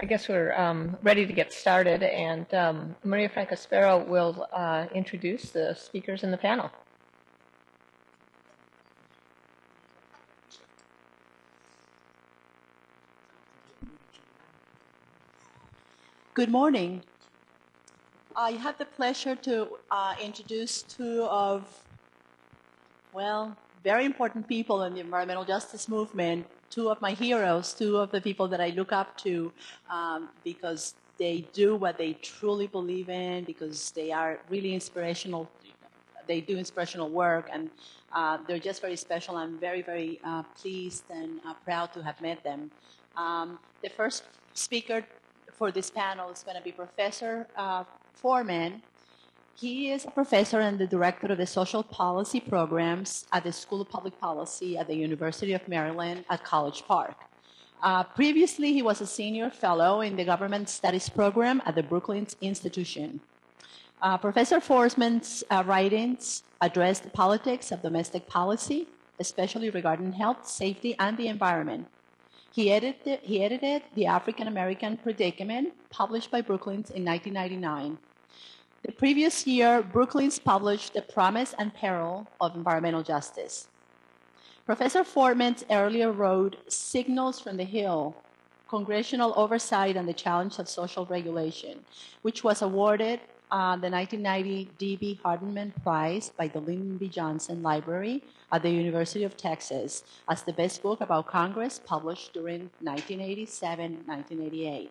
I guess we're ready to get started, and Maria Franco-Sparrow will introduce the speakers in the panel. Good morning. I have the pleasure to introduce two of, well, very important people in the environmental justice movement, two of my heroes, two of the people that I look up to because they do what they truly believe in, because they are really inspirational. They do inspirational work, and they're just very special. I'm very, very pleased and proud to have met them. The first speaker for this panel is going to be Professor Foreman. He is a professor and the director of the social policy programs at the School of Public Policy at the University of Maryland at College Park. Previously, he was a senior fellow in the government studies program at the Brookings Institution. Professor Foreman's writings address the politics of domestic policy, especially regarding health, safety, and the environment. He edited The African American Predicament, published by Brookings in 1999. The previous year, Brookings published The Promise and Peril of Environmental Justice. Professor Foreman earlier wrote Signals from the Hill, Congressional Oversight and the Challenge of Social Regulation, which was awarded the 1990 D.B. Hardeman Prize by the Lyndon B. Johnson Library at the University of Texas as the best book about Congress published during 1987-1988.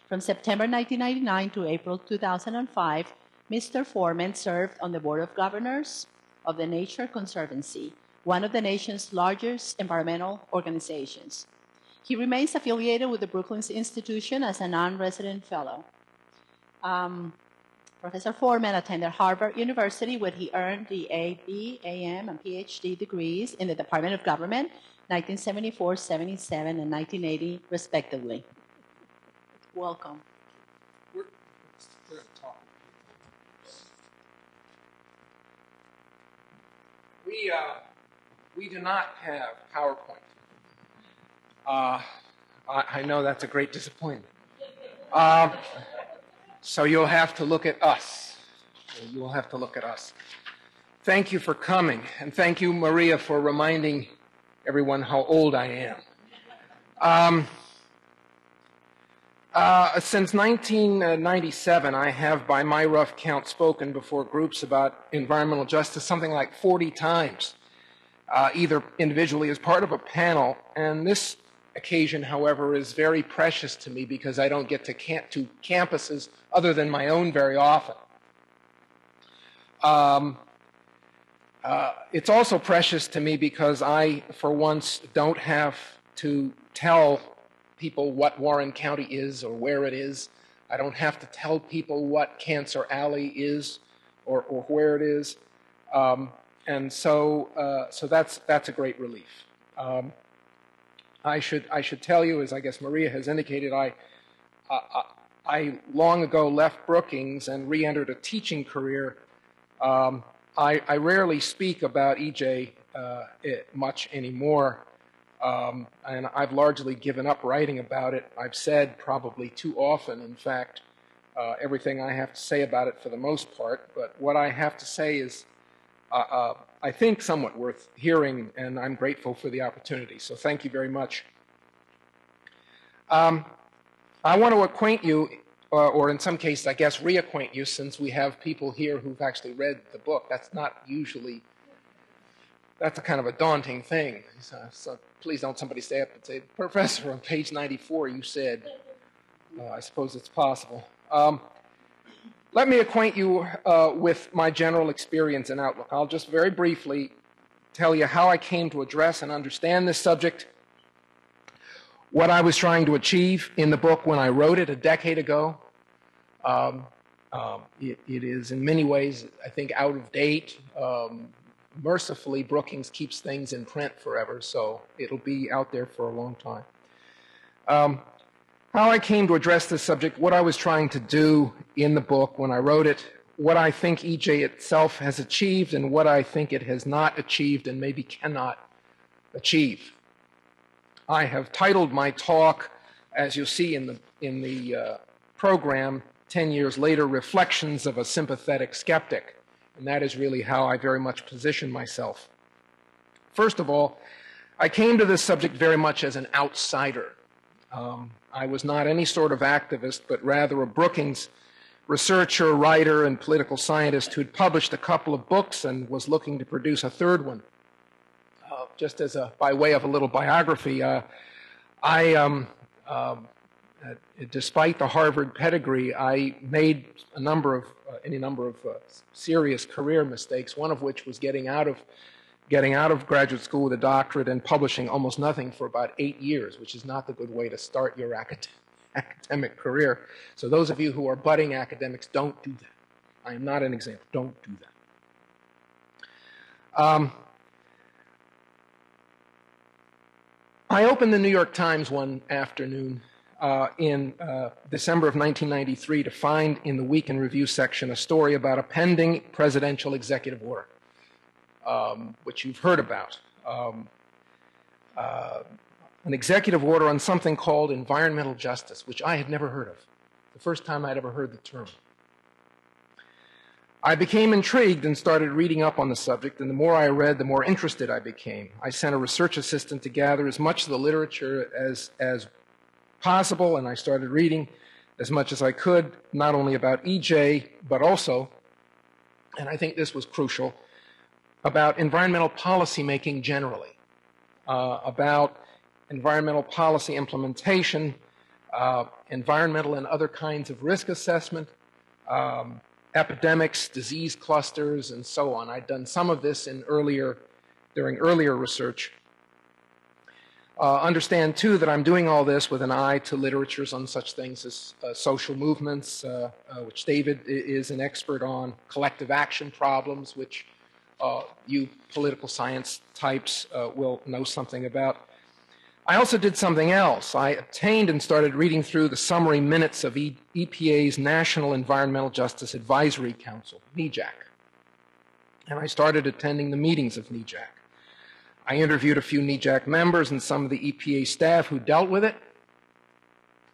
From September 1999 to April 2005, Mr. Foreman served on the Board of Governors of the Nature Conservancy, one of the nation's largest environmental organizations. He remains affiliated with the Brookings Institution as a non-resident fellow. Professor Foreman attended Harvard University, where he earned the A.B., A.M., and Ph.D. degrees in the Department of Government, 1974, 77, and 1980, respectively. Welcome. We're going to talk. We do not have PowerPoint. I know that's a great disappointment. So you'll have to look at us. You'll have to look at us. Thank you for coming, and thank you, Maria, for reminding everyone how old I am. Since 1997, I have, by my rough count, spoken before groups about environmental justice something like 40 times, either individually as part of a panel. And this occasion, however, is very precious to me because I don't get to campuses other than my own very often. It's also precious to me because I, for once, don't have to tell people what Warren County is or where it is. I don't have to tell people what Cancer Alley is or where it is. And so that's a great relief. I should tell you, as I guess Maria has indicated, I long ago left Brookings and re-entered a teaching career. I rarely speak about EJ much anymore. And I've largely given up writing about it. I've said probably too often, in fact, everything I have to say about it for the most part. But what I have to say is, I think, somewhat worth hearing, and I'm grateful for the opportunity. So thank you very much. I want to acquaint you, or in some cases, I guess, reacquaint you, since we have people here who've actually read the book. That's not usually... That's a kind of a daunting thing. So please don't somebody stay up and say, Professor, on page 94 you said, I suppose it's possible. Let me acquaint you with my general experience and outlook. I'll just very briefly tell you how I came to address and understand this subject, what I was trying to achieve in the book when I wrote it a decade ago. It is in many ways, I think, out of date. Mercifully, Brookings keeps things in print forever, so it'll be out there for a long time. How I came to address this subject, what I was trying to do in the book when I wrote it, what I think EJ itself has achieved, and what I think it has not achieved and maybe cannot achieve. I have titled my talk, as you'll see in the program, 10 years later, Reflections of a Sympathetic Skeptic. And that is really how I very much position myself. First of all, I came to this subject very much as an outsider. I was not any sort of activist, but rather a Brookings researcher, writer, and political scientist who'd published a couple of books and was looking to produce a third one. Just as by way of a little biography, despite the Harvard pedigree, I made any number of serious career mistakes, one of which was getting out of graduate school with a doctorate and publishing almost nothing for about 8 years, which is not the good way to start your academic career. So those of you who are budding academics, don't do that. I am not an example. Don't do that. I opened the New York Times one afternoon in December of 1993 to find in the Week in Review section a story about a pending presidential executive order, which you've heard about. An executive order on something called environmental justice, which I had never heard of. The first time I'd ever heard the term. I became intrigued and started reading up on the subject, and the more I read, the more interested I became. I sent a research assistant to gather as much of the literature as possible, and I started reading as much as I could, not only about EJ, but also, and I think this was crucial, about environmental policy making generally, about environmental policy implementation, environmental and other kinds of risk assessment, epidemics, disease clusters, and so on. I'd done some of this during earlier research. Understand, too, that I'm doing all this with an eye to literatures on such things as social movements, which David is an expert on, collective action problems, which you political science types will know something about. I also did something else. I obtained and started reading through the summary minutes of EPA's National Environmental Justice Advisory Council, NEJAC. And I started attending the meetings of NEJAC. I interviewed a few NEJAC members and some of the EPA staff who dealt with it,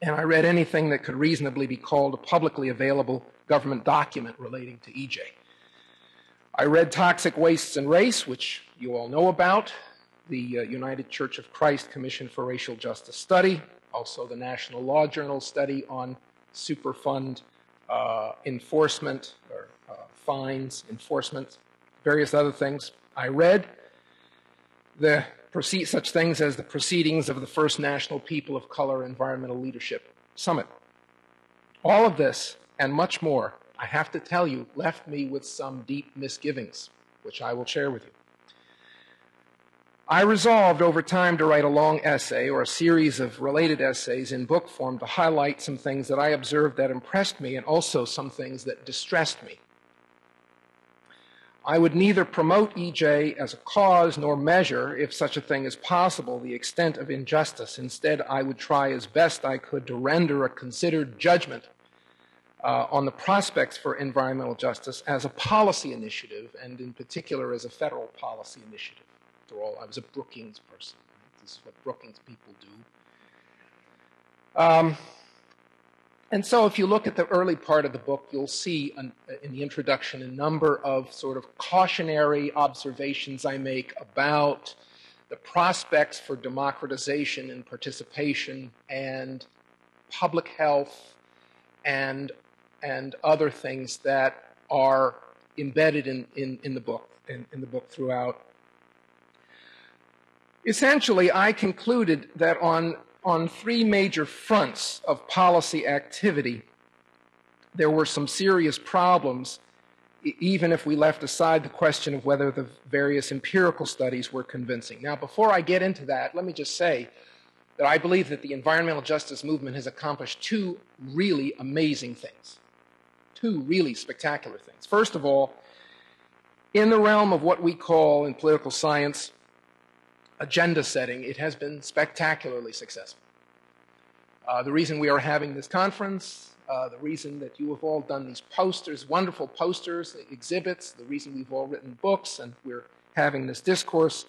and I read anything that could reasonably be called a publicly available government document relating to EJ. I read Toxic Wastes and Race, which you all know about, the United Church of Christ Commission for Racial Justice Study, also the National Law Journal study on Superfund enforcement, or fines, enforcement, various other things. I read such things as the proceedings of the First National People of Color Environmental Leadership Summit. All of this and much more, I have to tell you, left me with some deep misgivings, which I will share with you. I resolved over time to write a long essay or a series of related essays in book form to highlight some things that I observed that impressed me and also some things that distressed me. I would neither promote EJ as a cause nor measure, if such a thing is possible, the extent of injustice. Instead, I would try as best I could to render a considered judgment on the prospects for environmental justice as a policy initiative, and in particular as a federal policy initiative. After all, I was a Brookings person. Right? This is what Brookings people do. And so if you look at the early part of the book, you'll see in the introduction a number of sort of cautionary observations I make about the prospects for democratization and participation and public health and other things that are embedded in the book, in the book throughout. Essentially, I concluded that on three major fronts of policy activity, there were some serious problems, even if we left aside the question of whether the various empirical studies were convincing. Now, before I get into that, let me just say that I believe that the environmental justice movement has accomplished two really amazing things, two really spectacular things. First of all, in the realm of what we call in political science agenda setting, it has been spectacularly successful. The reason we are having this conference, the reason that you have all done these posters, wonderful posters, exhibits, the reason we've all written books and we're having this discourse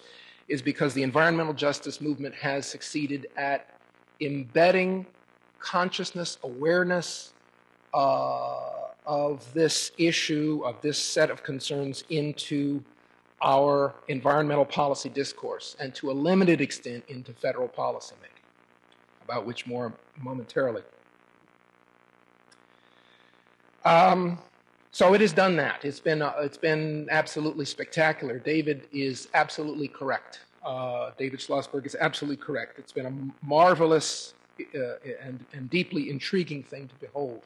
is because the environmental justice movement has succeeded at embedding consciousness, awareness of this issue, of this set of concerns into our environmental policy discourse, and to a limited extent into federal policymaking, about which more momentarily. So it has done that. It's been absolutely spectacular. David is absolutely correct. David Schlosberg is absolutely correct. It's been a marvelous and deeply intriguing thing to behold.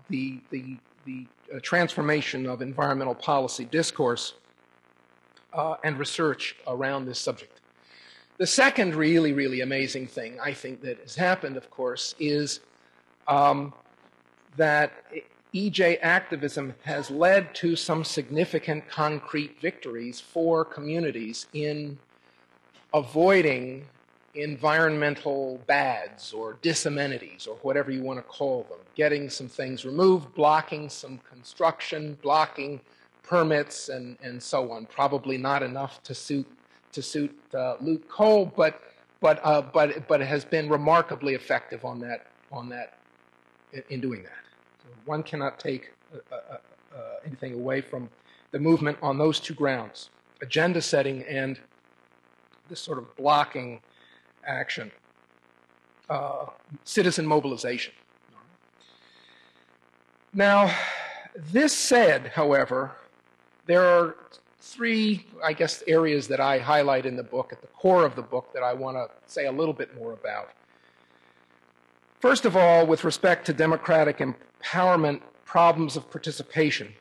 The transformation of environmental policy discourse and research around this subject. The second really, really amazing thing I think that has happened, of course, is that EJ activism has led to some significant concrete victories for communities in avoiding environmental bads or disamenities or whatever you want to call them, getting some things removed, blocking some construction, blocking permits, and so on. Probably not enough to suit Luke Cole, but it has been remarkably effective on that in doing that. So one cannot take anything away from the movement on those two grounds: agenda setting and this sort of blocking action, citizen mobilization. Now, this said, however, there are three, I guess, areas that I highlight in the book, at the core of the book, that I want to say a little bit more about. First of all, with respect to democratic empowerment, problems of participation.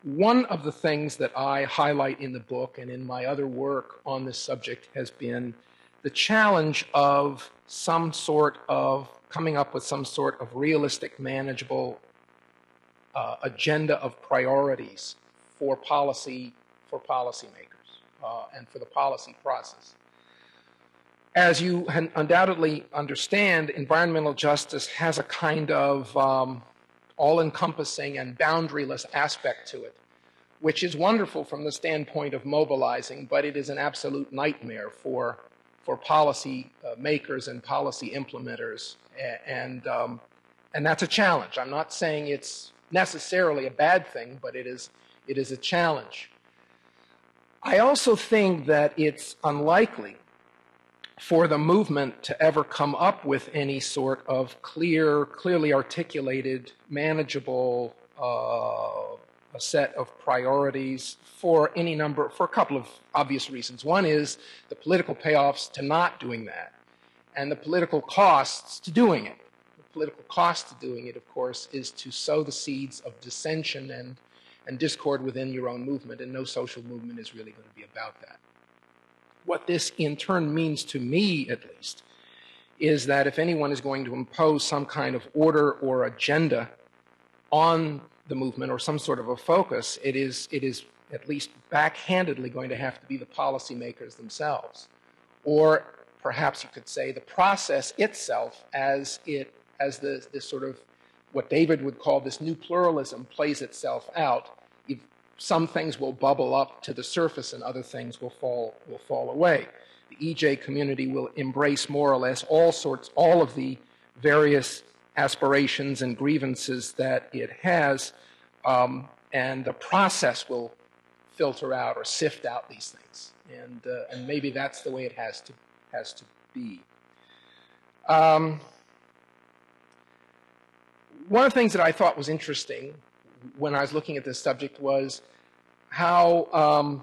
One of the things that I highlight in the book and in my other work on this subject has been the challenge of some sort of coming up with some sort of realistic, manageable agenda of priorities for policymakers and for the policy process. As you undoubtedly understand, environmental justice has a kind of all-encompassing and boundaryless aspect to it, which is wonderful from the standpoint of mobilizing, but it is an absolute nightmare for policy makers and policy implementers, and that's a challenge. I'm not saying it's necessarily a bad thing, but it is a challenge. I also think that it's unlikely for the movement to ever come up with any sort of clearly articulated, manageable a set of priorities for a couple of obvious reasons. One is the political payoffs to not doing that, and the political costs to doing it. The political cost to doing it, of course, is to sow the seeds of dissension and discord within your own movement, and no social movement is really going to be about that. What this in turn means to me, at least, is that if anyone is going to impose some kind of order or agenda on the movement or some sort of a focus, it is at least backhandedly going to have to be the policymakers themselves. Or perhaps you could say the process itself as this sort of what David would call this new pluralism plays itself out. Some things will bubble up to the surface and other things will fall away. The EJ community will embrace more or less all of the various aspirations and grievances that it has, and the process will filter out or sift out these things. And maybe that's the way it has to be. One of the things that I thought was interesting when I was looking at this subject was how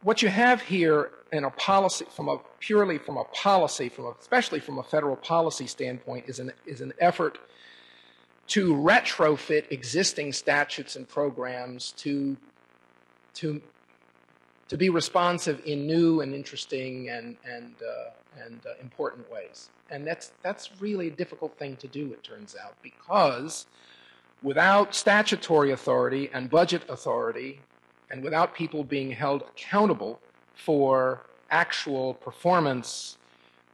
what you have here in a policy, especially from a federal policy standpoint, is an effort to retrofit existing statutes and programs to be responsive in new and interesting and important ways. And that's really a difficult thing to do, it turns out, because without statutory authority and budget authority, and without people being held accountable for actual performance,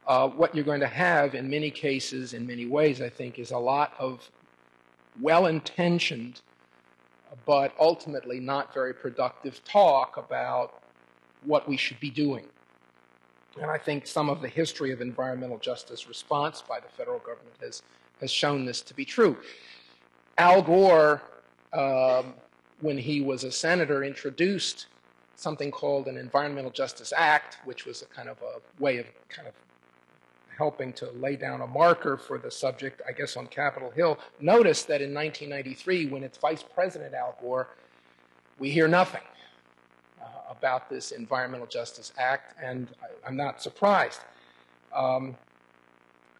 what you're going to have in many cases, in many ways, I think, is a lot of well-intentioned but ultimately not very productive talk about what we should be doing. And I think some of the history of environmental justice response by the federal government has shown this to be true. Al Gore, when he was a senator, introduced something called an Environmental Justice Act, which was a kind of a way of kind of helping to lay down a marker for the subject, I guess, on Capitol Hill. Notice that in 1993, when it's Vice President Al Gore, we hear nothing about this Environmental Justice Act, and I'm not surprised.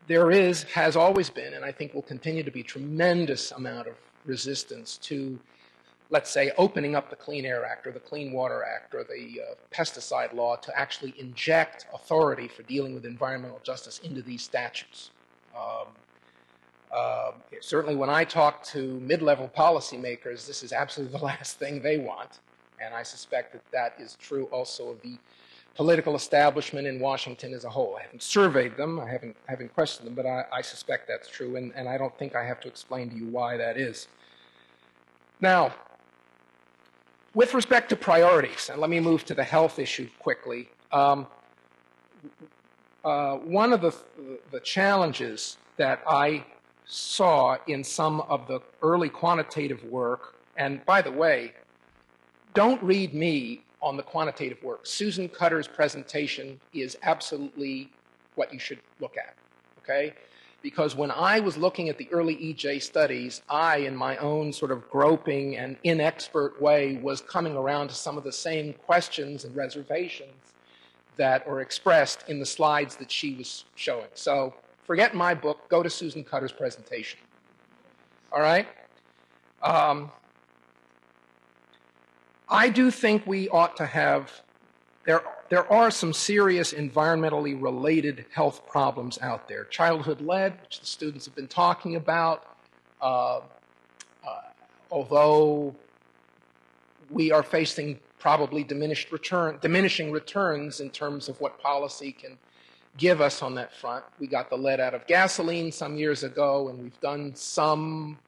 There has always been, and I think will continue to be, tremendous amount of resistance to, let's say, opening up the Clean Air Act or the Clean Water Act or the pesticide law to actually inject authority for dealing with environmental justice into these statutes. Certainly when I talk to mid-level policymakers, this is absolutely the last thing they want. And I suspect that that is true also of the political establishment in Washington as a whole. I haven't surveyed them, I haven't questioned them, but I suspect that's true, and I don't think I have to explain to you why that is. Now, with respect to priorities, and let me move to the health issue quickly, one of the challenges that I saw in some of the early quantitative work, and by the way, don't read me on the quantitative work. Susan Cutter's presentation is absolutely what you should look at, okay? Because when I was looking at the early EJ studies, I, in my own sort of groping and inexpert way, was coming around to some of the same questions and reservations that are expressed in the slides that she was showing. So forget my book, go to Susan Cutter's presentation. All right? I do think we ought to have, there are some serious environmentally related health problems out there. Childhood lead, which the students have been talking about, although we are facing probably diminishing returns in terms of what policy can give us on that front. We got the lead out of gasoline some years ago, and we've done some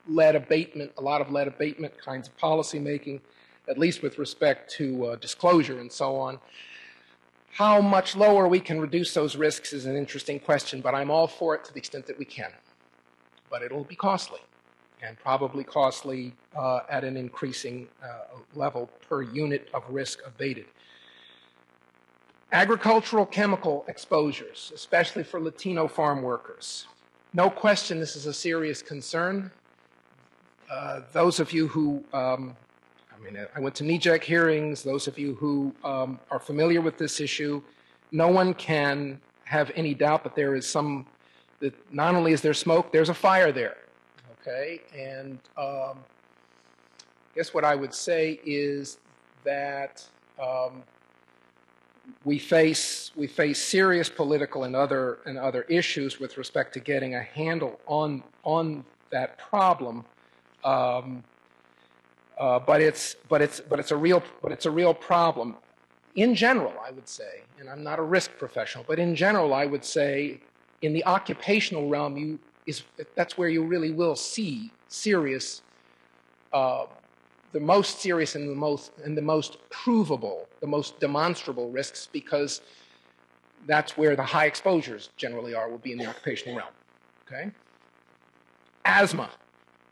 lead abatement, a lot of lead abatement kinds of policy making, at least with respect to disclosure and so on. How much lower we can reduce those risks is an interesting question, but I'm all for it to the extent that we can. But it'll be costly, and probably costly at an increasing level per unit of risk abated. Agricultural chemical exposures, especially for Latino farm workers. No question this is a serious concern. Those of you who I went to NEJAC hearings. Those of you who are familiar with this issue, no one can have any doubt that there is that not only is there smoke, there's a fire there, okay? And I guess what I would say is that we face serious political and other issues with respect to getting a handle on that problem. But it's a real problem. In general, I would say, and I'm not a risk professional, but in general, I would say, in the occupational realm, that's where you really will see serious, the most serious and the most provable, the most demonstrable risks, because that's where the high exposures generally will be in the occupational realm. Okay, asthma.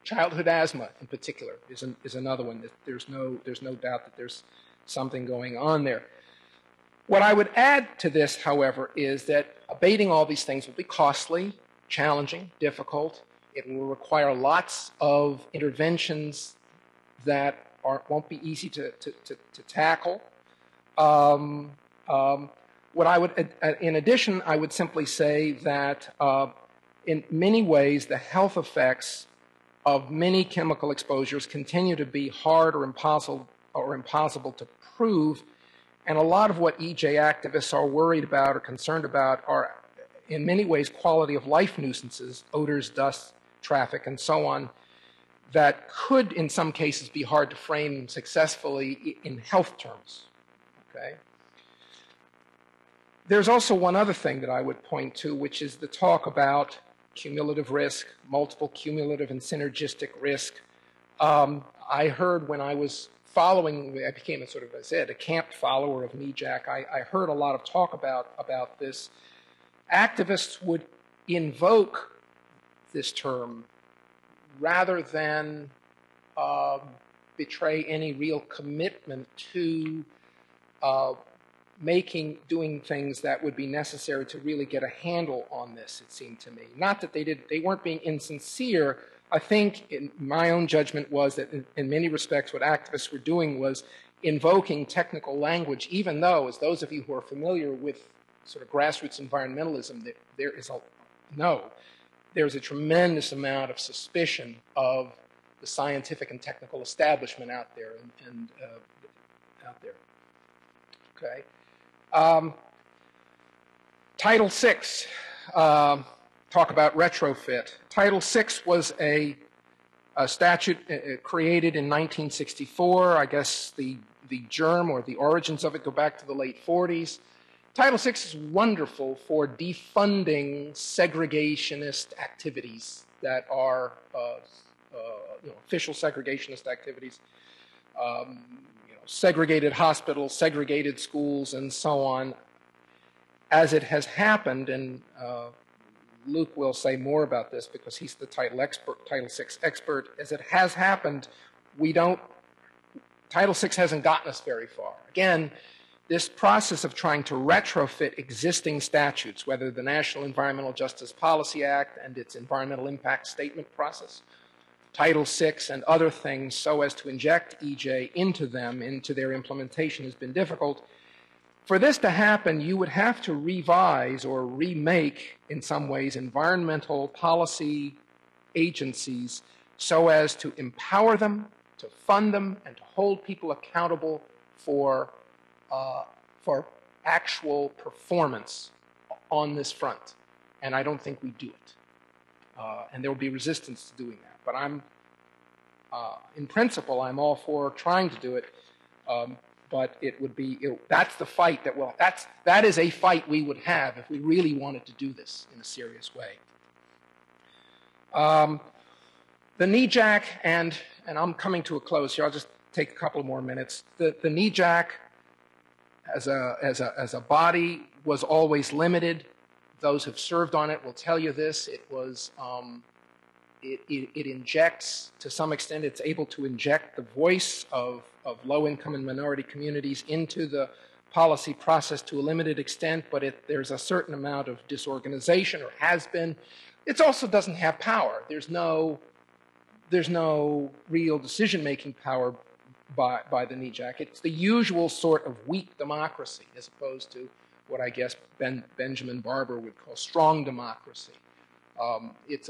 Childhood asthma, in particular, is another one. There's no doubt that there's something going on there. What I would add to this, however, is that abating all these things will be costly, challenging, difficult. It will require lots of interventions that won't be easy to tackle. What I would, in addition, I would simply say that in many ways, the health effects of many chemical exposures continue to be hard or impossible to prove, and a lot of what EJ activists are worried about or concerned about are in many ways quality of life nuisances, odors, dust, traffic, and so on, that could in some cases be hard to frame successfully in health terms. Okay? There's also one other thing that I would point to, which is the talk about cumulative risk, multiple cumulative and synergistic risk. I heard when I was following, I became a sort of, as I said, a camp follower of NEJAC. I heard a lot of talk about this. Activists would invoke this term rather than betray any real commitment to doing things that would be necessary to really get a handle on this, it seemed to me. Not that they weren't being insincere. I think in my own judgment was that in many respects what activists were doing was invoking technical language, even though, as those of you who are familiar with sort of grassroots environmentalism, there's a tremendous amount of suspicion of the scientific and technical establishment out there out there. Okay. Title VI, talk about retrofit. Title VI was a statute created in 1964. I guess the germ or the origins of it go back to the late 40s. Title VI is wonderful for defunding segregationist activities that are official segregationist activities, segregated hospitals, segregated schools, and so on. As it has happened, and Luke will say more about this because he's the Title VI expert, as it has happened, Title VI hasn't gotten us very far. Again, this process of trying to retrofit existing statutes, whether the National Environmental Justice Policy Act and its environmental impact statement process, Title VI and other things, so as to inject EJ into their implementation, has been difficult. For this to happen, you would have to revise or remake, in some ways, environmental policy agencies so as to empower them, to fund them, and to hold people accountable for actual performance on this front. And I don't think we do it. And there will be resistance to doing that. But in principle, I'm all for trying to do it. But that's the fight that is a fight we would have if we really wanted to do this in a serious way. The NEJAC, and I'm coming to a close here, I'll just take a couple more minutes. The NEJAC as a body was always limited. Those who've served on it will tell you this. It was it injects, to some extent, it's able to inject the voice of low-income and minority communities into the policy process to a limited extent, but there's a certain amount of disorganization, or has been. It also doesn't have power. There's no real decision-making power by the NEJAC. It's the usual sort of weak democracy, as opposed to what I guess Benjamin Barber would call strong democracy. It's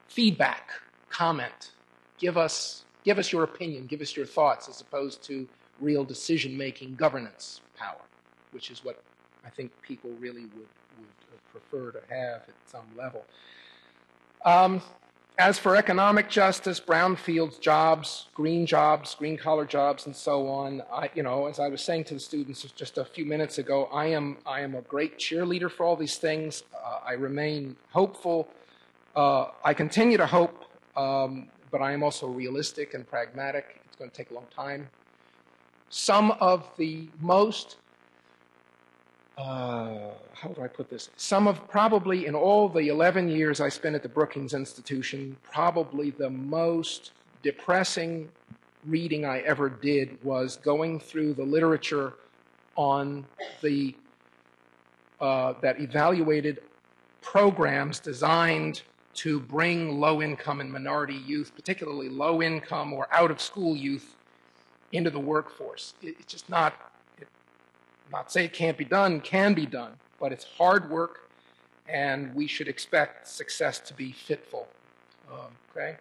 feedback, comment, give us your opinion, give us your thoughts, as opposed to real decision-making governance power, which is what I think people really would prefer to have at some level. As for economic justice, brownfields jobs, green-collar jobs, and so on, as I was saying to the students just a few minutes ago, I am a great cheerleader for all these things. I remain hopeful. I continue to hope, but I am also realistic and pragmatic. It's going to take a long time. Some of the most how do I put this? Probably in all the 11 years I spent at the Brookings Institution, probably the most depressing reading I ever did was going through the literature on that evaluated programs designed to bring low-income and minority youth, particularly low-income or out-of-school youth, into the workforce. It's just not say it can't be done, can be done, but it's hard work, and we should expect success to be fitful. Okay?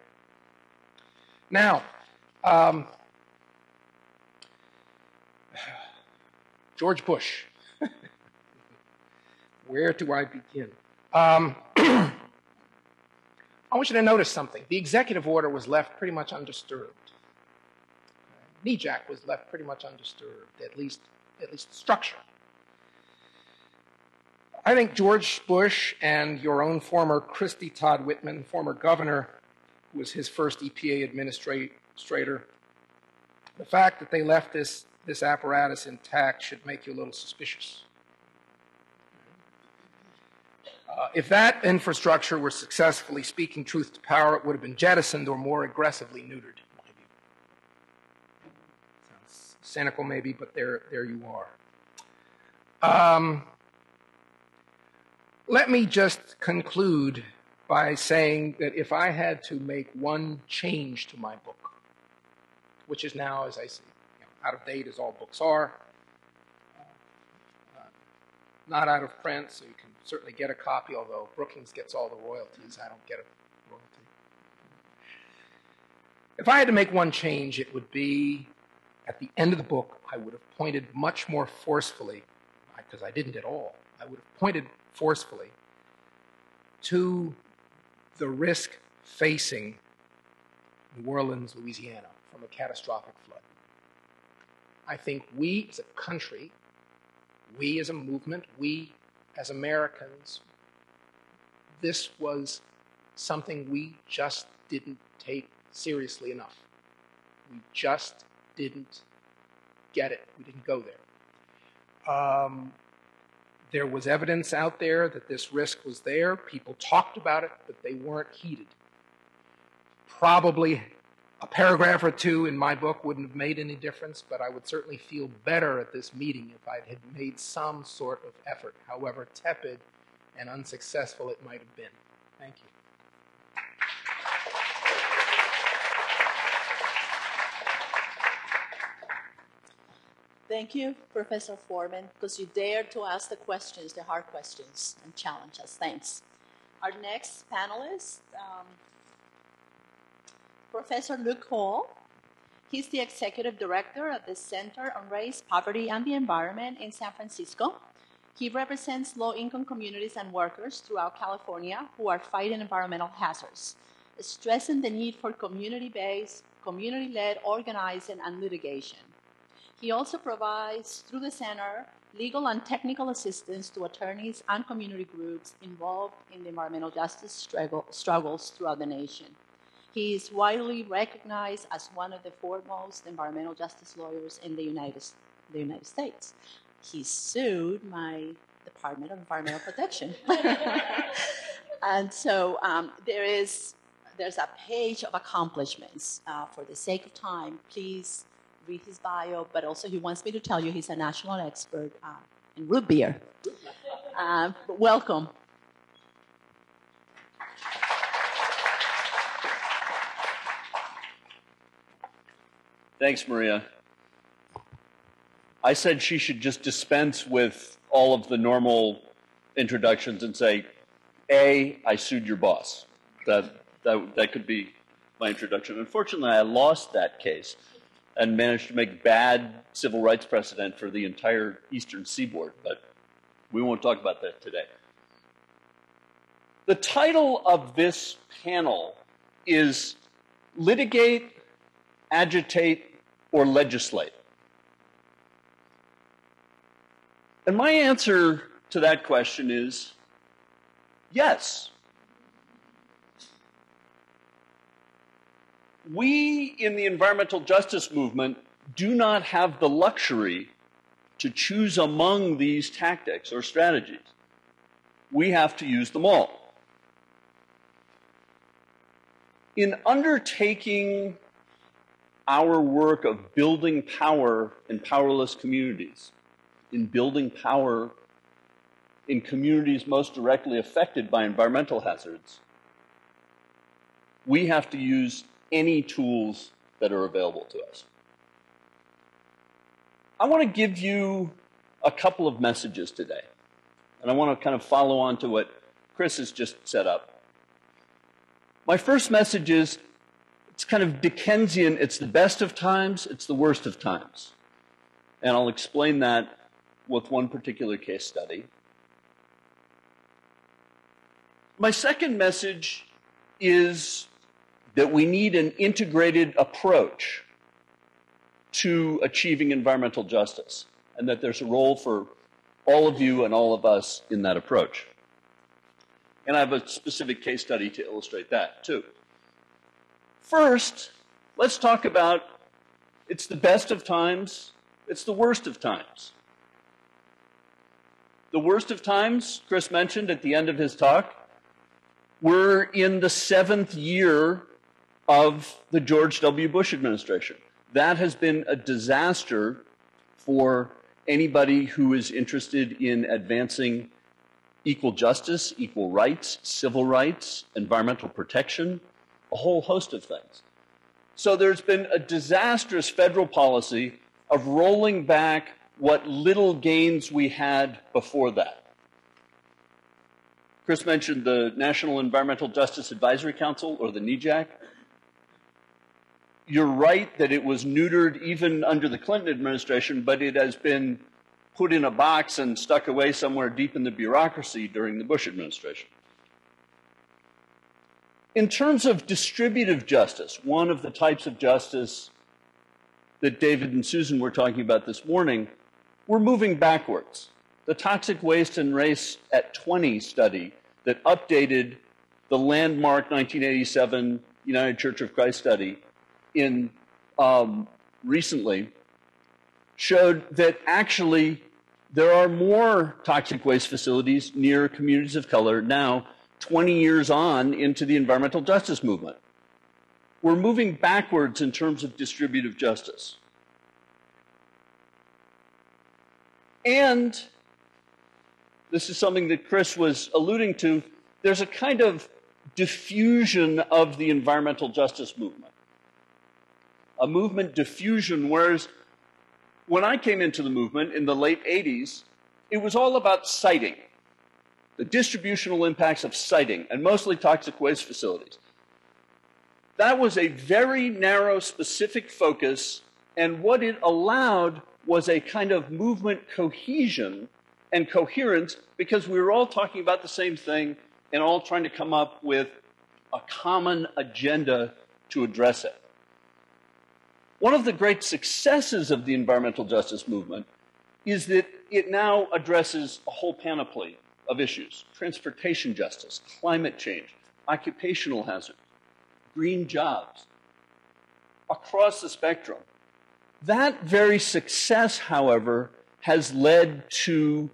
Now, George Bush. Where do I begin? I want you to notice something. The executive order was left pretty much undisturbed. NEJAC was left pretty much undisturbed, at least the structure. I think George Bush and your own former Christy Todd Whitman, former governor, who was his first EPA administrator, The fact that they left this apparatus intact should make you a little suspicious. If that infrastructure were successfully speaking truth to power, it would have been jettisoned or more aggressively neutered. Sounds cynical maybe, but there you are. Let me just conclude by saying that if I had to make one change to my book, which is now, as I say, out of date as all books are, not out of print, so you can certainly get a copy, although Brookings gets all the royalties. I don't get a royalty. If I had to make one change, it would be at the end of the book, I would have pointed much more forcefully, because I didn't at all, I would have pointed forcefully to the risk facing New Orleans, Louisiana, from a catastrophic flood. I think we as a country, we as a movement, we as Americans, this was something we just didn't take seriously enough. We just didn't get it. We didn't go there. There was evidence out there that this risk was there. People talked about it, but they weren't heeded. Probably a paragraph or two in my book wouldn't have made any difference, but I would certainly feel better at this meeting if I had made some sort of effort, however tepid and unsuccessful it might have been. Thank you. Thank you, Professor Foreman, because you dared to ask the questions, the hard questions, and challenge us. Thanks. Our next panelist, Professor Luke Hall. He's the Executive Director of the Center on Race, Poverty, and the Environment in San Francisco. He represents low-income communities and workers throughout California who are fighting environmental hazards, stressing the need for community-based, community-led organizing and litigation. He also provides, through the center, legal and technical assistance to attorneys and community groups involved in the environmental justice struggles throughout the nation. He is widely recognized as one of the foremost environmental justice lawyers in the United States. He sued my Department of Environmental Protection. And so there's a page of accomplishments. For the sake of time, please read his bio, but also he wants me to tell you he's a national expert in root beer. Welcome. Thanks, Maria. I said she should just dispense with all of the normal introductions and say, A, I sued your boss. That could be my introduction. Unfortunately, I lost that case and managed to make bad civil rights precedent for the entire Eastern Seaboard, but we won't talk about that today. The title of this panel is Litigate, Agitate, or Legislate. And my answer to that question is yes. We in the environmental justice movement do not have the luxury to choose among these tactics or strategies. We have to use them all. In undertaking our work of building power in powerless communities, in building power in communities most directly affected by environmental hazards, we have to use any tools that are available to us. I want to give you a couple of messages today, and I want to kind of follow on to what Chris has just set up. My first message is, it's kind of Dickensian. It's the best of times, it's the worst of times. And I'll explain that with one particular case study. My second message is that we need an integrated approach to achieving environmental justice, and that there's a role for all of you and all of us in that approach. And I have a specific case study to illustrate that, too. First, let's talk about It's the best of times. It's the worst of times. The worst of times, Chris mentioned at the end of his talk, we're in the 7th year of the George W. Bush administration. That has been a disaster for anybody who is interested in advancing equal justice, equal rights, civil rights, environmental protection, a whole host of things. So there's been a disastrous federal policy of rolling back what little gains we had before that. Chris mentioned the National Environmental Justice Advisory Council, or the NEJAC. You're right that it was neutered even under the Clinton administration, but it has been put in a box and stuck away somewhere deep in the bureaucracy during the Bush administration. In terms of distributive justice, one of the types of justice that David and Susan were talking about this morning, we're moving backwards. The Toxic Waste and Race at 20 study that updated the landmark 1987 United Church of Christ study in recently showed that actually there are more toxic waste facilities near communities of color now, 20 years on into the environmental justice movement. We're moving backwards in terms of distributive justice. And this is something that Chris was alluding to, there's a kind of diffusion of the environmental justice movement. A movement diffusion, whereas when I came into the movement in the late 80s, it was all about siting, the distributional impacts of siting, and mostly toxic waste facilities. That was a very narrow, specific focus, and what it allowed was a kind of movement cohesion and coherence because we were all talking about the same thing and all trying to come up with a common agenda to address it. One of the great successes of the environmental justice movement is that it now addresses a whole panoply of issues: transportation justice, climate change, occupational hazard, green jobs, across the spectrum. That very success, however, has led to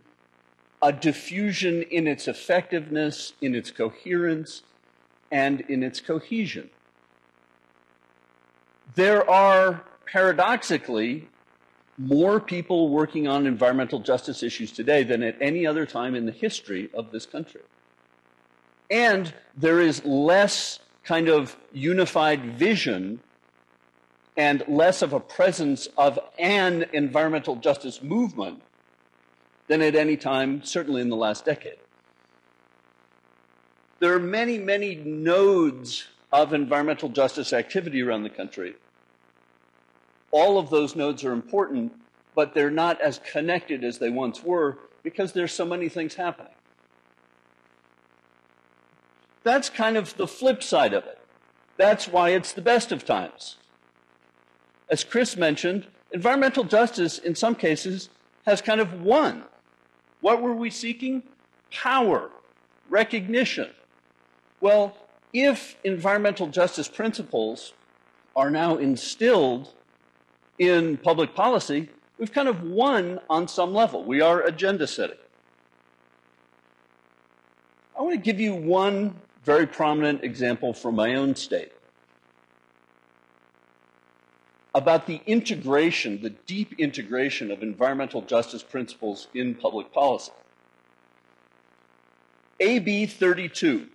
a diffusion in its effectiveness, in its coherence, and in its cohesion. There are, paradoxically, more people working on environmental justice issues today than at any other time in the history of this country. And there is less kind of unified vision and less of a presence of an environmental justice movement than at any time, certainly in the last decade. There are many, many nodes of environmental justice activity around the country. All of those nodes are important, but they're not as connected as they once were because there's so many things happening. That's kind of the flip side of it. That's why it's the best of times. As Chris mentioned, environmental justice, in some cases, has kind of won. What were we seeking? Power, recognition. Well, if environmental justice principles are now instilled in public policy, we've kind of won on some level. We are agenda setting. I want to give you one very prominent example from my own state about the integration, the deep integration of environmental justice principles in public policy. AB 32,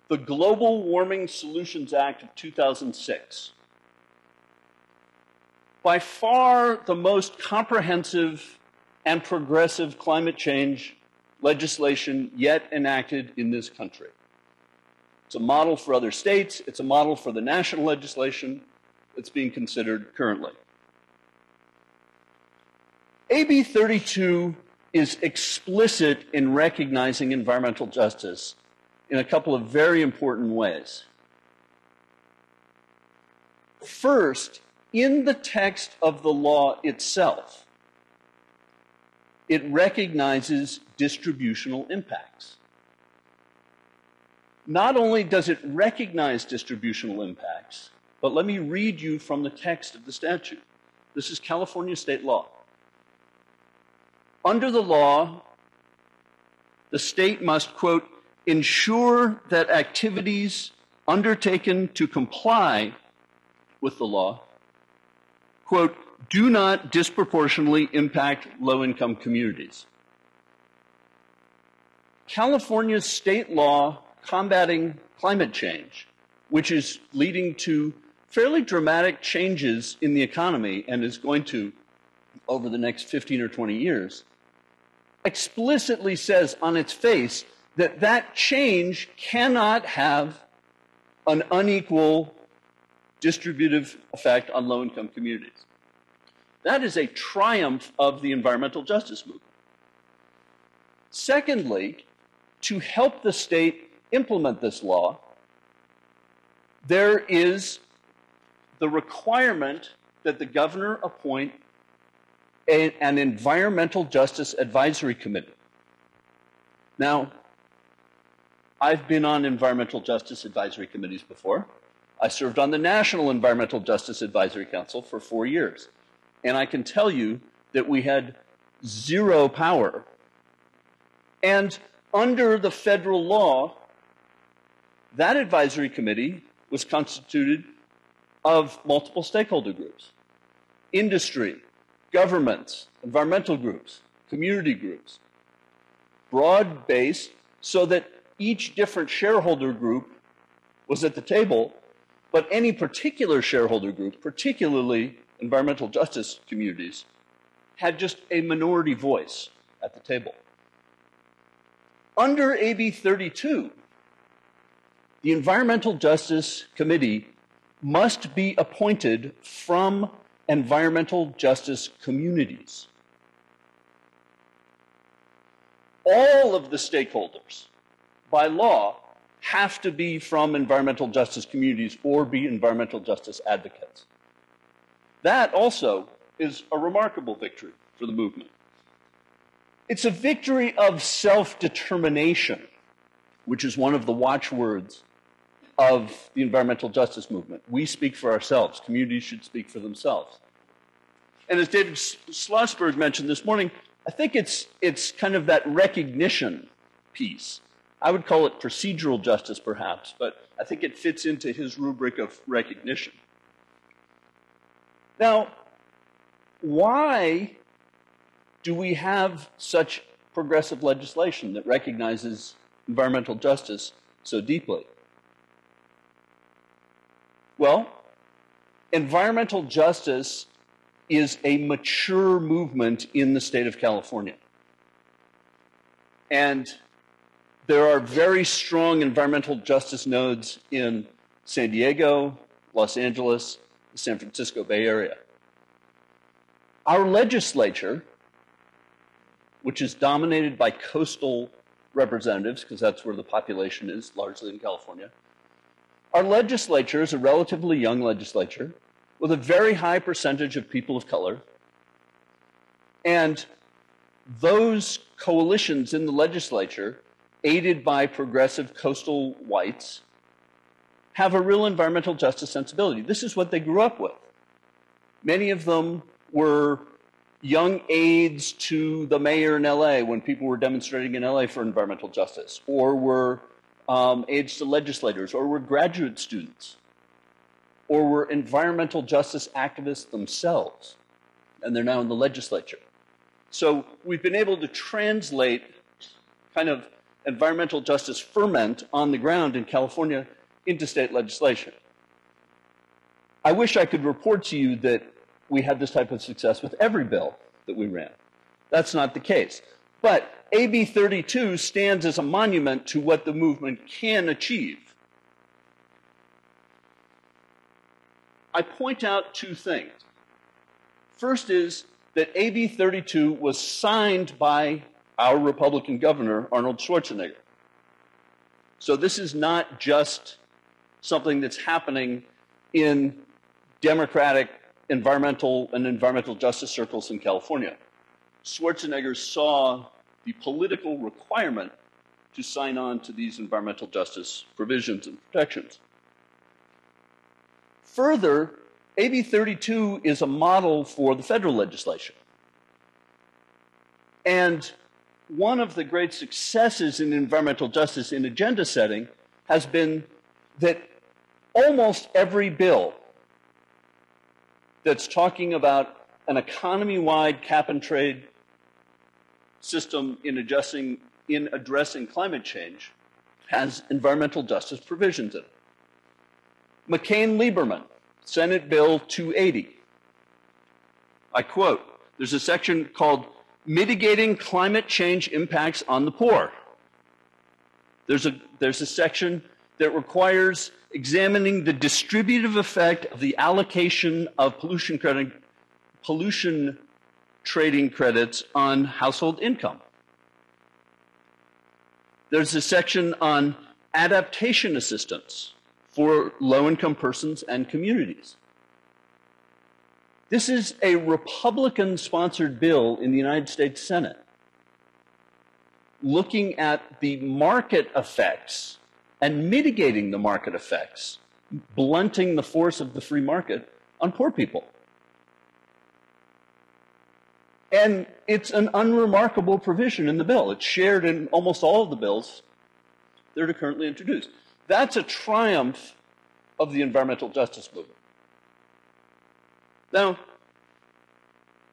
the Global Warming Solutions Act of 2006. By far the most comprehensive and progressive climate change legislation yet enacted in this country. It's a model for other states. It's a model for the national legislation that's being considered currently. AB 32 is explicit in recognizing environmental justice in a couple of very important ways. First, in the text of the law itself, it recognizes distributional impacts. Not only does it recognize distributional impacts, but let me read you from the text of the statute. This is California state law. Under the law, the state must, quote, ensure that activities undertaken to comply with the law, quote, do not disproportionately impact low-income communities. California's state law combating climate change, which is leading to fairly dramatic changes in the economy and is going to, over the next 15 or 20 years, explicitly says on its face that that change cannot have an unequal distributive effect on low-income communities. That is a triumph of the environmental justice movement. Secondly, to help the state implement this law, there is the requirement that the governor appoint an environmental justice advisory committee. Now, I've been on environmental justice advisory committees before. I served on the National Environmental Justice Advisory Council for 4 years. And I can tell you that we had zero power. And under the federal law, that advisory committee was constituted of multiple stakeholder groups: industry, governments, environmental groups, community groups, broad-based, so that each different shareholder group was at the table, but any particular shareholder group, particularly environmental justice communities, had just a minority voice at the table. Under AB 32, the Environmental Justice Committee must be appointed from environmental justice communities. All of the stakeholders, by law, have to be from environmental justice communities or be environmental justice advocates. That also is a remarkable victory for the movement. It's a victory of self-determination, which is one of the watchwords of the environmental justice movement. We speak for ourselves. Communities should speak for themselves. And as David Schlosberg mentioned this morning, I think it's kind of that recognition piece. I would call it procedural justice, perhaps, but I think it fits into his rubric of recognition. Now, why do we have such progressive legislation that recognizes environmental justice so deeply? Well, environmental justice is a mature movement in the state of California. And there are very strong environmental justice nodes in San Diego, Los Angeles, the San Francisco Bay Area. Our legislature, which is dominated by coastal representatives, because that's where the population is, largely in California, our legislature is a relatively young legislature with a very high percentage of people of color. And those coalitions in the legislature, aided by progressive coastal whites, have a real environmental justice sensibility. This is what they grew up with. Many of them were young aides to the mayor in LA when people were demonstrating in LA for environmental justice, or were aides to legislators, or were graduate students, or were environmental justice activists themselves, and they're now in the legislature. So we've been able to translate kind of environmental justice ferment on the ground in California into state legislation. I wish I could report to you that we had this type of success with every bill that we ran. That's not the case. But AB 32 stands as a monument to what the movement can achieve. I point out two things. First is that AB 32 was signed by our Republican governor, Arnold Schwarzenegger. So this is not just something that's happening in Democratic environmental and environmental justice circles in California. Schwarzenegger saw the political requirement to sign on to these environmental justice provisions and protections. Further, AB 32 is a model for the federal legislation. And one of the great successes in environmental justice in agenda setting has been that almost every bill that's talking about an economy-wide cap-and-trade system in addressing climate change has environmental justice provisions in it. McCain-Lieberman, Senate Bill 280. I quote, there's a section called Mitigating Climate Change Impacts on the Poor. There's a section that requires examining the distributive effect of the allocation of pollution trading credits on household income. There's a section on adaptation assistance for low-income persons and communities. This is a Republican-sponsored bill in the United States Senate looking at the market effects and mitigating the market effects, blunting the force of the free market on poor people. And it's an unremarkable provision in the bill. It's shared in almost all of the bills that are currently introduced. That's a triumph of the environmental justice movement. Now,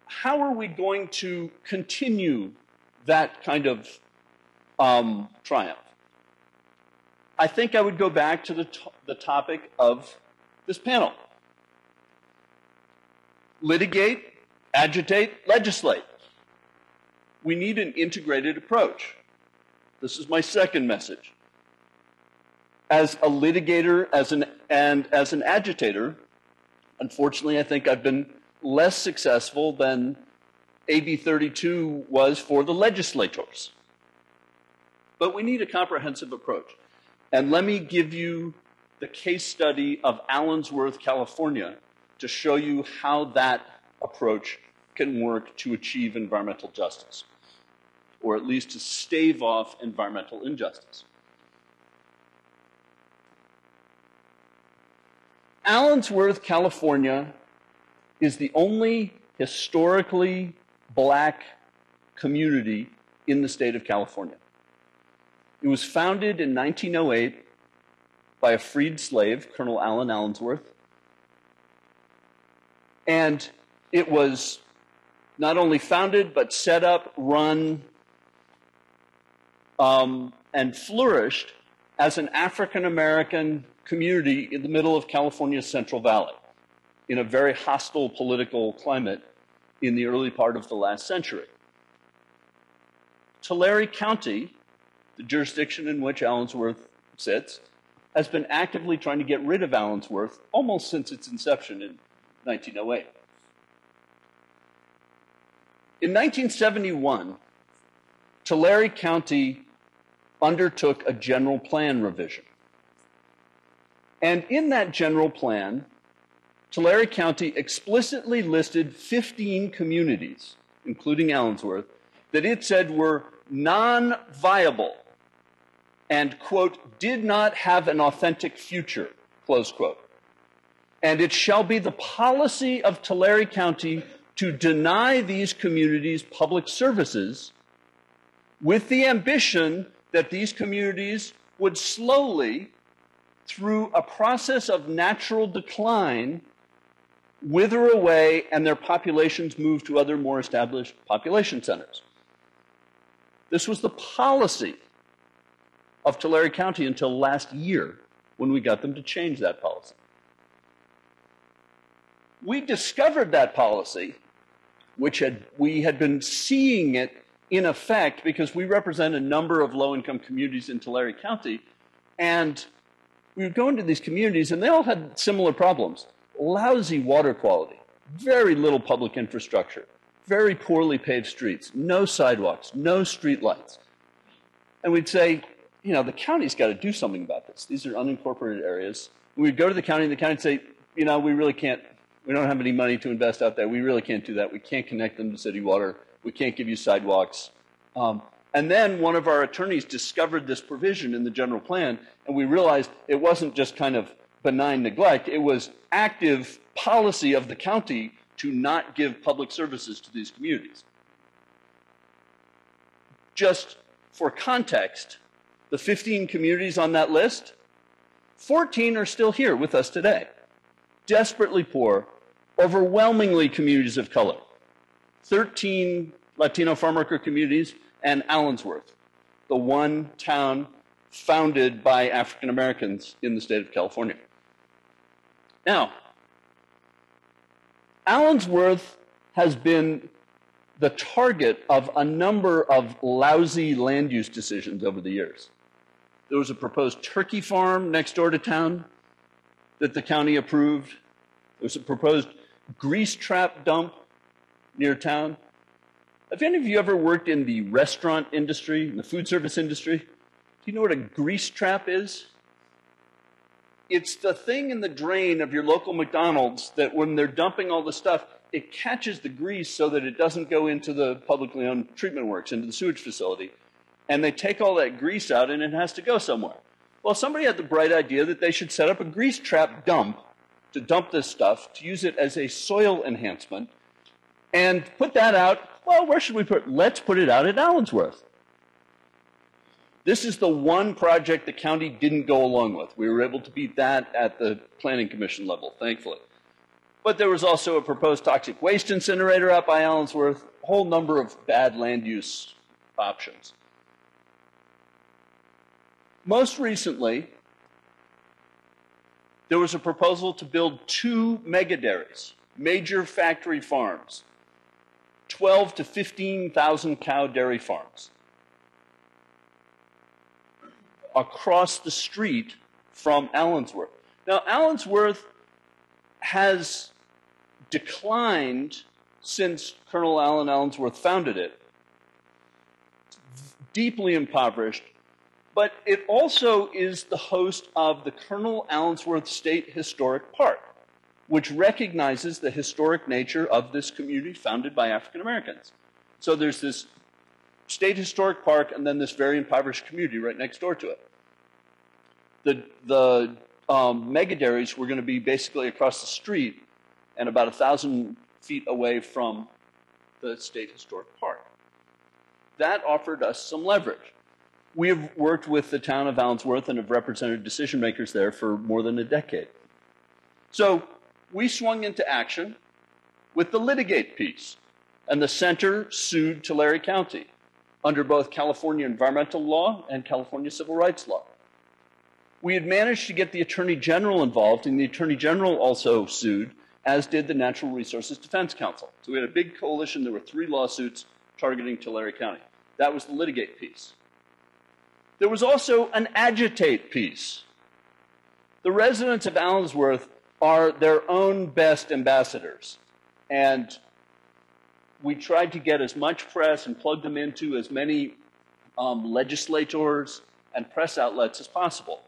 how are we going to continue that kind of triumph? I think I would go back to the topic of this panel. Litigate, agitate, legislate. We need an integrated approach. This is my second message. As a litigator and as an agitator, unfortunately, I think I've been less successful than AB 32 was for the legislators. But we need a comprehensive approach. And let me give you the case study of Allensworth, California, to show you how that approach can work to achieve environmental justice, or at least to stave off environmental injustice. Allensworth, California, is the only historically black community in the state of California. It was founded in 1908 by a freed slave, Colonel Allen Allensworth. And it was not only founded, but set up, run, and flourished as an African-American community in the middle of California's Central Valley in a very hostile political climate in the early part of the last century. Tulare County, the jurisdiction in which Allensworth sits, has been actively trying to get rid of Allensworth almost since its inception in 1908. In 1971, Tulare County undertook a general plan revision. And in that general plan, Tulare County explicitly listed 15 communities, including Allensworth, that it said were non-viable and, quote, did not have an authentic future, close quote. And it shall be the policy of Tulare County to deny these communities public services with the ambition that these communities would slowly, through a process of natural decline, wither away and their populations move to other more established population centers. This was the policy of Tulare County until last year when we got them to change that policy. We discovered that policy, which we had been seeing it in effect because we represent a number of low-income communities in Tulare County, and we would go into these communities and they all had similar problems. Lousy water quality, very little public infrastructure, very poorly paved streets, no sidewalks, no street lights. And we'd say, you know, the county's got to do something about this. These are unincorporated areas. And we'd go to the county and the county would say, you know, we really can't, we don't have any money to invest out there. We really can't do that. We can't connect them to city water. We can't give you sidewalks. And then one of our attorneys discovered this provision in the general plan, and we realized it wasn't just kind of benign neglect. It was active policy of the county to not give public services to these communities. Just for context, the 15 communities on that list, 14 are still here with us today. Desperately poor, overwhelmingly communities of color. 13 Latino farmworker communities and Allensworth, the one town founded by African Americans in the state of California. Now, Allensworth has been the target of a number of lousy land use decisions over the years. There was a proposed turkey farm next door to town that the county approved. There was a proposed grease trap dump near town. Have any of you ever worked in the restaurant industry, in the food service industry? Do you know what a grease trap is? It's the thing in the drain of your local McDonald's that when they're dumping all the stuff, it catches the grease so that it doesn't go into the publicly owned treatment works, into the sewage facility. And they take all that grease out and it has to go somewhere. Well, somebody had the bright idea that they should set up a grease trap dump to dump this stuff, to use it as a soil enhancement, and put that out. Well, where should we put it? Let's put it out at Allensworth. This is the one project the county didn't go along with. We were able to beat that at the planning commission level, thankfully. But there was also a proposed toxic waste incinerator out by Allensworth, a whole number of bad land use options. Most recently, there was a proposal to build 2 megadairies, major factory farms, 12 to 15,000 cow dairy farms, across the street from Allensworth. Now, Allensworth has declined since Colonel Allen Allensworth founded it, deeply impoverished, but it also is the host of the Colonel Allensworth State Historic Park, which recognizes the historic nature of this community founded by African Americans. So there's this state historic park and then this very impoverished community right next door to it. The megadairies were going to be basically across the street and about 1,000 feet away from the state historic park. That offered us some leverage. We have worked with the town of Allensworth and have represented decision makers there for more than a decade. So we swung into action with the litigate piece, and the center sued Tulare County under both California environmental law and California civil rights law. We had managed to get the Attorney General involved, and the Attorney General also sued, as did the Natural Resources Defense Council. So we had a big coalition. There were 3 lawsuits targeting Tulare County. That was the litigate piece. There was also an agitate piece. The residents of Allensworth are their own best ambassadors, and we tried to get as much press and plug them into as many legislators and press outlets as possible.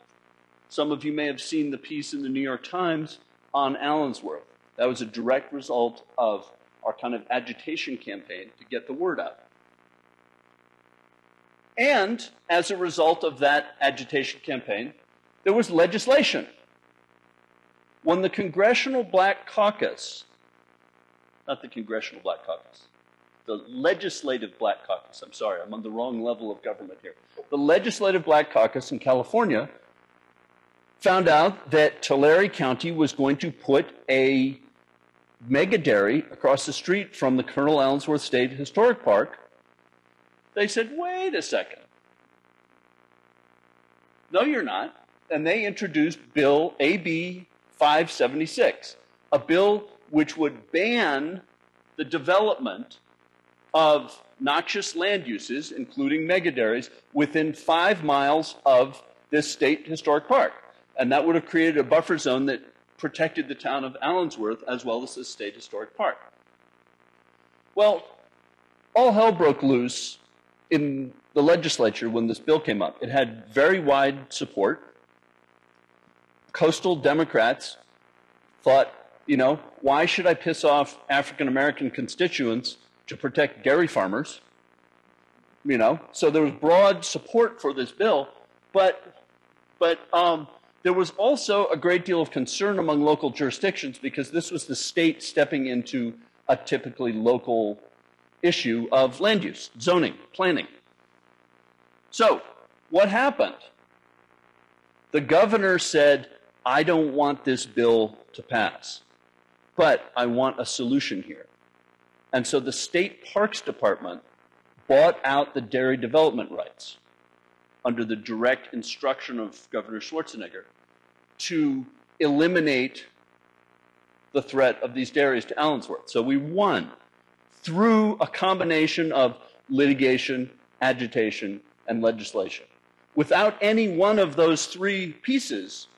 Some of you may have seen the piece in the New York Times on Allensworth. That was a direct result of our kind of agitation campaign to get the word out. And as a result of that agitation campaign, there was legislation. When the Congressional Black Caucus, not the Congressional Black Caucus, the Legislative Black Caucus, I'm sorry, I'm on the wrong level of government here. The Legislative Black Caucus in California found out that Tulare County was going to put a megadairy across the street from the Colonel Allensworth State Historic Park. They said, wait a second. No, you're not. And they introduced Bill AB 576, a bill which would ban the development of noxious land uses, including megadairies, within 5 miles of this state historic park. And that would have created a buffer zone that protected the town of Allensworth as well as the state historic park. Well, all hell broke loose in the legislature when this bill came up. It had very wide support. Coastal Democrats thought, you know, why should I piss off African American constituents to protect dairy farmers? You know, so there was broad support for this bill, but There was also a great deal of concern among local jurisdictions because this was the state stepping into a typically local issue of land use, zoning, planning. So, what happened? The governor said, I don't want this bill to pass, but I want a solution here. And so the state parks department bought out the dairy development rights under the direct instruction of Governor Schwarzenegger to eliminate the threat of these dairies to Allensworth. So we won through a combination of litigation, agitation, and legislation. Without any one of those three pieces,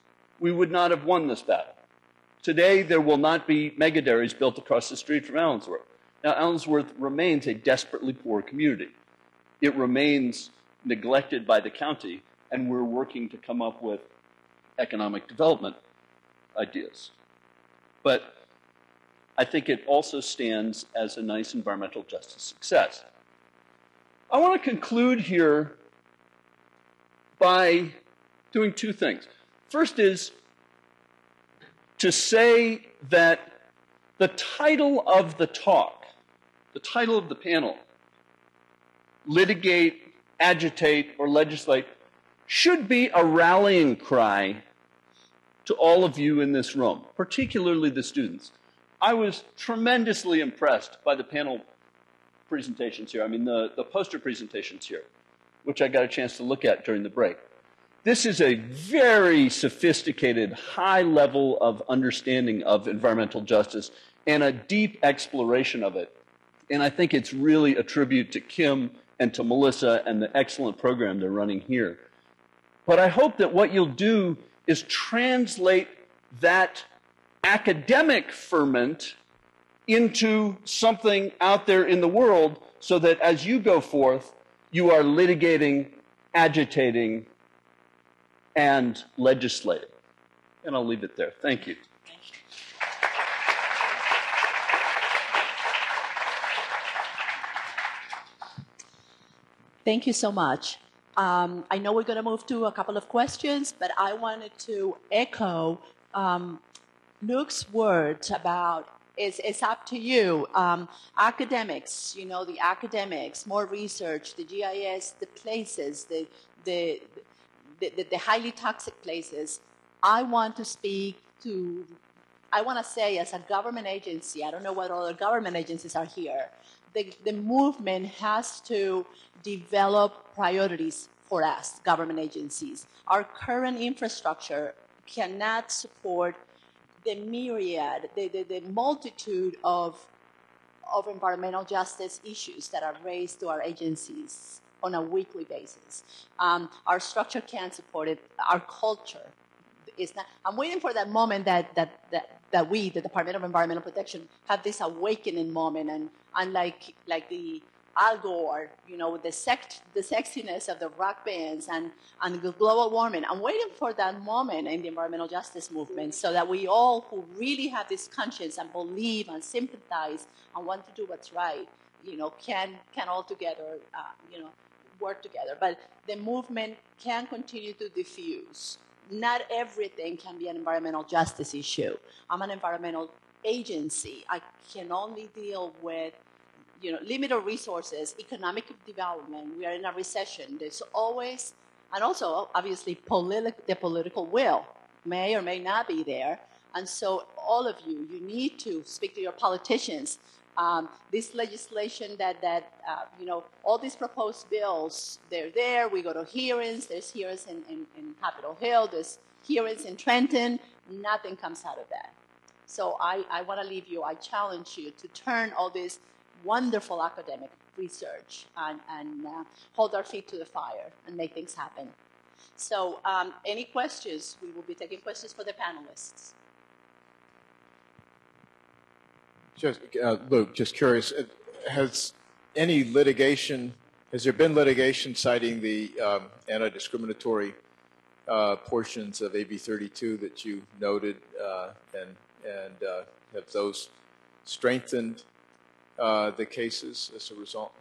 we would not have won this battle. Today, there will not be mega dairies built across the street from Allensworth. Now, Allensworth remains a desperately poor community. It remains neglected by the county, and we're working to come up with economic development ideas. But I think it also stands as a nice environmental justice success. I want to conclude here by doing two things. First is to say that the title of the talk, the title of the panel, litigate, agitate, or legislate, should be a rallying cry to all of you in this room, particularly the students. I was tremendously impressed by the panel presentations here, the poster presentations here, which I got a chance to look at during the break. This is a very sophisticated, high level of understanding of environmental justice and a deep exploration of it. And I think it's really a tribute to Kim and to Melissa and the excellent program they're running here. But I hope that what you'll do is translate that academic ferment into something out there in the world so that as you go forth, you are litigating, agitating, and legislating. And I'll leave it there. Thank you. Thank you so much. I know we're going to move to a couple of questions, but I wanted to echo Luke's words about it's up to you. Academics, the academics, more research, the GIS, the places, the highly toxic places. I want to say as a government agency, I don't know what other government agencies are here, the movement has to develop priorities for us, government agencies. Our current infrastructure cannot support the myriad, the multitude of environmental justice issues that are raised to our agencies on a weekly basis. Our structure can't support it. Our culture is not. I'm waiting for that moment that we, the Department of Environmental Protection, have this awakening moment, and unlike the Al Gore, with the sexiness of the rock bands and the global warming. I'm waiting for that moment in the environmental justice movement so that we all who really have this conscience and believe and sympathize and want to do what's right, can all together, work together. But the movement can continue to diffuse. Not everything can be an environmental justice issue. I'm an environmental agency. I can only deal with limited resources, economic development. We are in a recession. There's always, and also obviously the political will may or may not be there. And so all of you need to speak to your politicians. This legislation all these proposed bills, they're there. We go to hearings. There's hearings in Capitol Hill. There's hearings in Trenton. Nothing comes out of that. So I want to leave you. I challenge you to turn all this wonderful academic research and hold our feet to the fire and make things happen. So any questions? We will be taking questions for the panelists. Luke, just curious, has there been litigation citing the anti-discriminatory portions of AB 32 that you noted, and have those strengthened the cases as a result?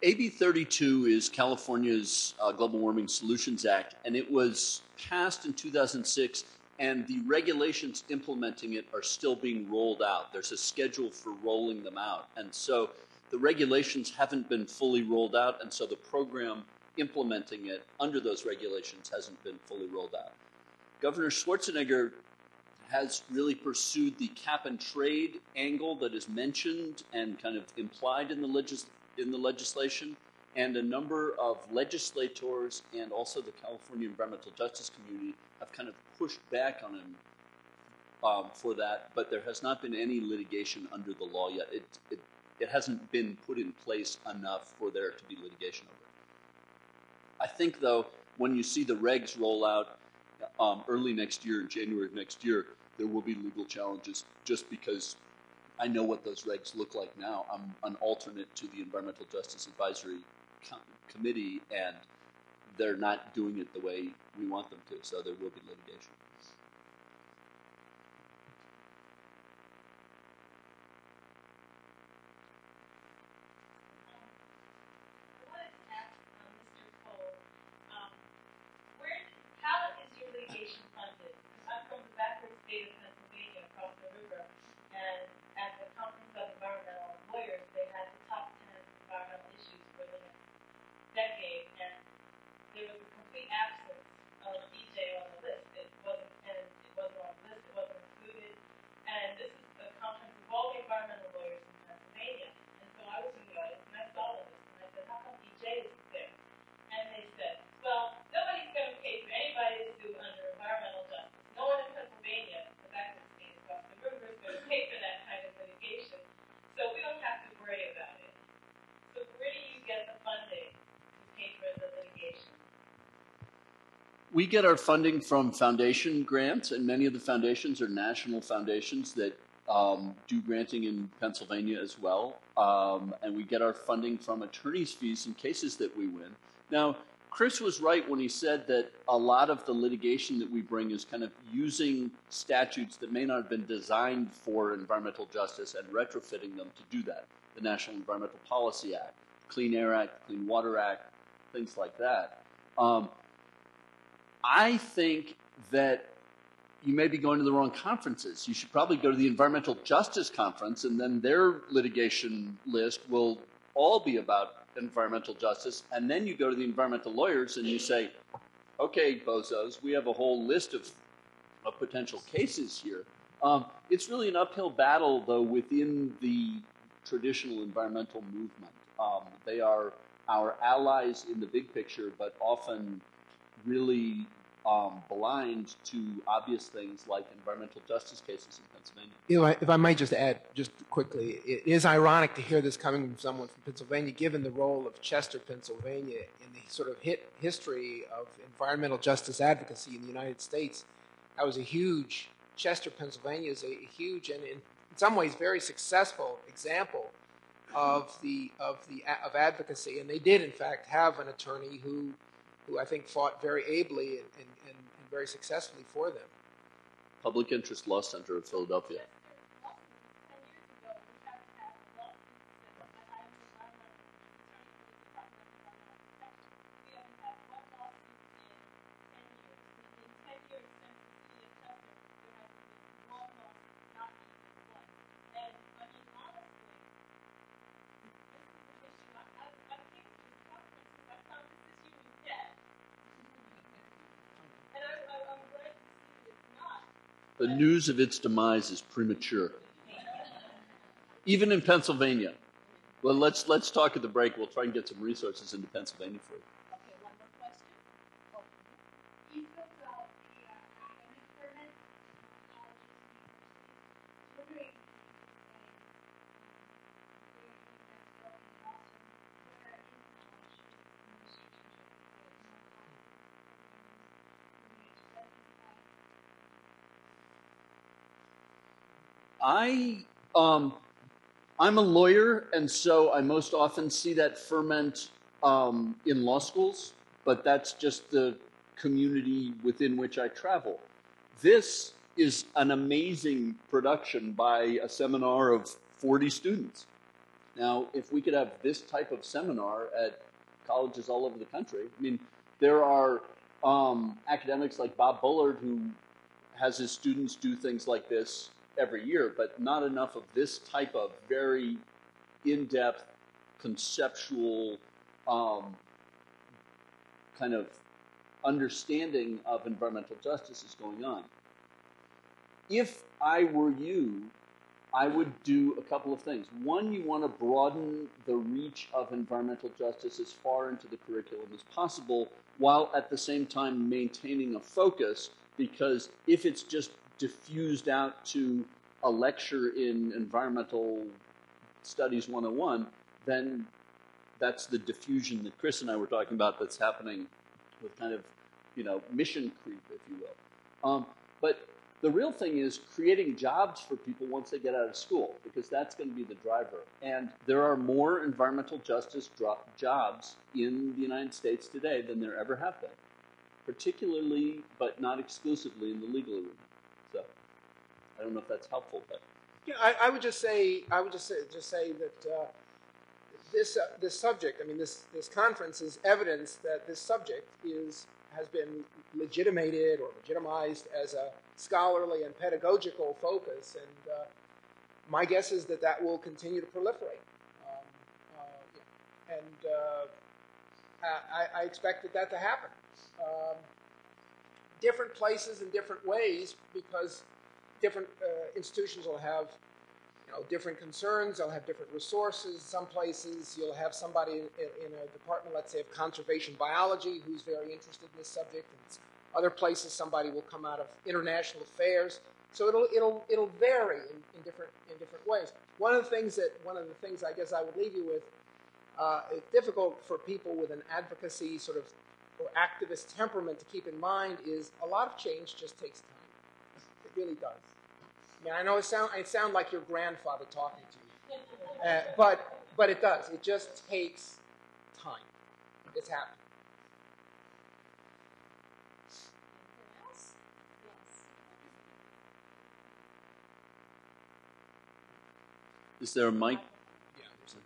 AB 32 is California's Global Warming Solutions Act, and it was passed in 2006, and the regulations implementing it are still being rolled out. There's a schedule for rolling them out, and so the regulations haven't been fully rolled out, and so the program implementing it under those regulations hasn't been fully rolled out. Governor Schwarzenegger has really pursued the cap and trade angle that is mentioned and kind of implied in the legislation, and a number of legislators and also the California environmental justice community have kind of pushed back on him for that, but there has not been any litigation under the law yet. It hasn't been put in place enough for there to be litigation over it. I think, though, when you see the regs roll out early next year, in January of next year, there will be legal challenges just because I know what those regs look like now. I'm an alternate to the Environmental Justice Advisory Committee, and they're not doing it the way we want them to, so there will be litigation. We get our funding from foundation grants, and many of the foundations are national foundations that do granting in Pennsylvania as well. And we get our funding from attorney's fees in cases that we win. Now, Chris was right when he said that a lot of the litigation that we bring is kind of using statutes that may not have been designed for environmental justice and retrofitting them to do that. The National Environmental Policy Act, Clean Air Act, Clean Water Act, things like that. I think that you may be going to the wrong conferences. You should probably go to the Environmental Justice Conference, and then their litigation list will all be about environmental justice. And then you go to the environmental lawyers and you say, okay, bozos, we have a whole list of potential cases here. It's really an uphill battle, though, within the traditional environmental movement. They are our allies in the big picture, but often really blind to obvious things like environmental justice cases in Pennsylvania. If I might just add, just quickly, it is ironic to hear this coming from someone from Pennsylvania, given the role of Chester, Pennsylvania, in the sort of history of environmental justice advocacy in the United States. That was a huge, Chester, Pennsylvania is a huge and in some ways very successful example of advocacy, and they did in fact have an attorney who I think fought very ably and very successfully for them. Public Interest Law Center of Philadelphia. The news of its demise is premature. Even in Pennsylvania. Well, let's talk at the break. We'll try and get some resources into Pennsylvania for you. Okay, one more question. You spoke about the academic permit, wondering I'm a lawyer, and so I most often see that ferment in law schools, but that's just the community within which I travel. This is an amazing production by a seminar of 40 students. Now, if we could have this type of seminar at colleges all over the country, I mean, there are academics like Bob Bullard who has his students do things like this every year, but not enough of this type of very in-depth, conceptual kind of understanding of environmental justice is going on. If I were you, I would do a couple of things. One, you want to broaden the reach of environmental justice as far into the curriculum as possible, while at the same time maintaining a focus, because if it's just diffused out to a lecture in Environmental Studies 101, then that's the diffusion that Chris and I were talking about that's happening with kind of, mission creep, if you will. But the real thing is creating jobs for people once they get out of school, because that's going to be the driver. And there are more environmental justice jobs in the United States today than there ever have been, particularly, but not exclusively, in the legal arena. So I don't know if that's helpful, but Yeah, I would just say that this subject, I mean, this conference is evidence that this subject has been legitimated or legitimized as a scholarly and pedagogical focus, and my guess is that will continue to proliferate. I expect that to happen. Different places in different ways, because different institutions will have different concerns, they'll have different resources. Some places you'll have somebody in a department, let's say, of conservation biology who's very interested in this subject. And other places somebody will come out of international affairs. So it'll vary in different ways. One of the things I guess I would leave you with, it's difficult for people with an advocacy sort of or activist temperament to keep in mind is a lot of change just takes time. It really does. I mean, I know it sound like your grandfather talking to you, but it does. It just takes time. It's happening. Is there a mic? Yeah, there's a.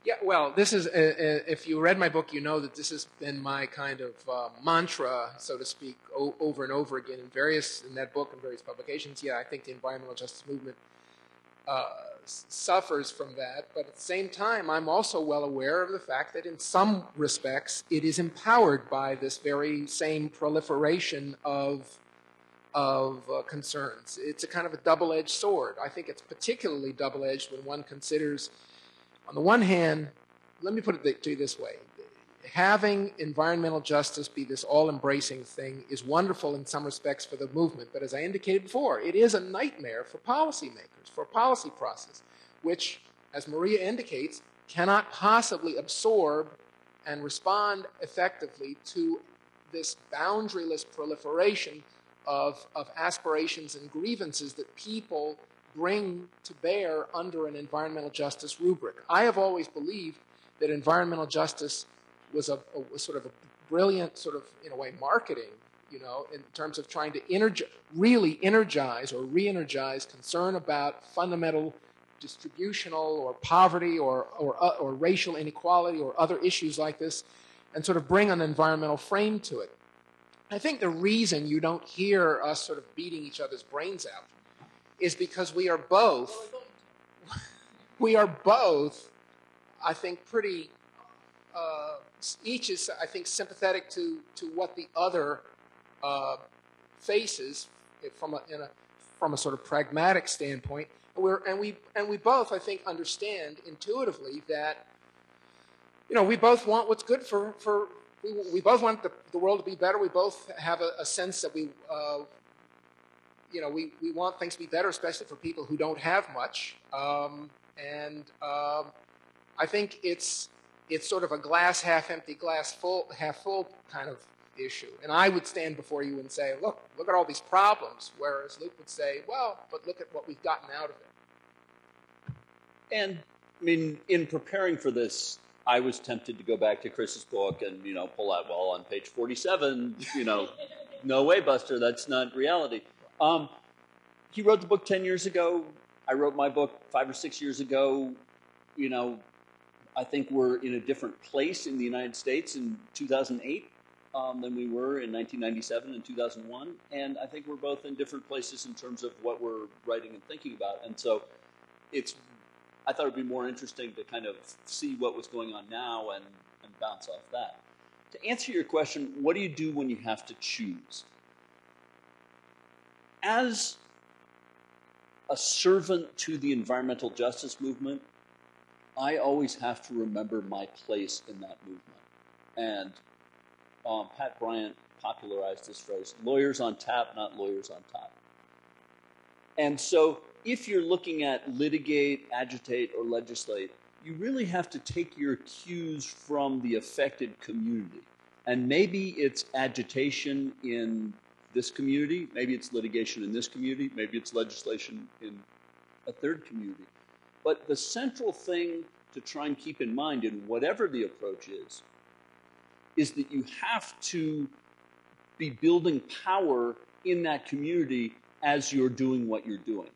Yeah, well, this is, if you read my book, you know that this has been my kind of mantra, so to speak, over and over again in that book and various publications. Yeah, I think the environmental justice movement suffers from that, but at the same time, I'm also well aware of the fact that in some respects, it is empowered by this very same proliferation of concerns. It's a kind of a double-edged sword. I think it's particularly double-edged when one considers, on the one hand, let me put it to you this way. Having environmental justice be this all-embracing thing is wonderful in some respects for the movement, but as I indicated before, it is a nightmare for policymakers, for a policy process, which, as Maria indicates, cannot possibly absorb and respond effectively to this boundaryless proliferation of aspirations and grievances that people bring to bear under an environmental justice rubric. I have always believed that environmental justice was sort of a brilliant sort of, in a way, marketing, in terms of trying to really energize or re-energize concern about fundamental distributional or poverty or racial inequality or other issues like this, and sort of bring an environmental frame to it. I think the reason you don't hear us sort of beating each other's brains out is because we are both, I think, pretty, each is, I think, sympathetic to what the other faces from a sort of pragmatic standpoint, we both, I think, understand intuitively that, you know, we both want what's good we both want the world to be better. We both have a sense that we want things to be better, especially for people who don't have much. I think it's sort of a glass half empty, glass half full kind of issue. And I would stand before you and say, look at all these problems, whereas Luke would say, well, but look at what we've gotten out of it. And I mean, in preparing for this, I was tempted to go back to Chris's book and, you know, pull out, well, on page 47, you know, no way, Buster, that's not reality. He wrote the book 10 years ago. I wrote my book 5 or 6 years ago. You know, I think we're in a different place in the United States in 2008 than we were in 1997 and 2001. And I think we're both in different places in terms of what we're writing and thinking about. And so I thought it would be more interesting to kind of see what was going on now and bounce off that. To answer your question, what do you do when you have to choose? As a servant to the environmental justice movement, I always have to remember my place in that movement. And Pat Bryant popularized this phrase, lawyers on tap, not lawyers on top. And so if you're looking at litigate, agitate, or legislate, you really have to take your cues from the affected community. And maybe it's agitation in this community, maybe it's litigation in this community, maybe it's legislation in a third community. But the central thing to try and keep in mind in whatever the approach is that you have to be building power in that community as you're doing what you're doing.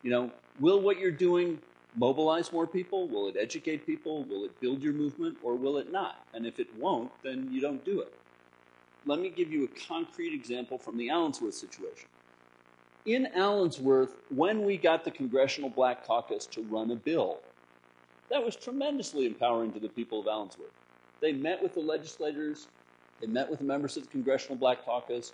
You know, will what you're doing mobilize more people? Will it educate people? Will it build your movement? Or will it not? And if it won't, then you don't do it. Let me give you a concrete example from the Allensworth situation. In Allensworth, when we got the Congressional Black Caucus to run a bill, that was tremendously empowering to the people of Allensworth. They met with the legislators, they met with the members of the Congressional Black Caucus,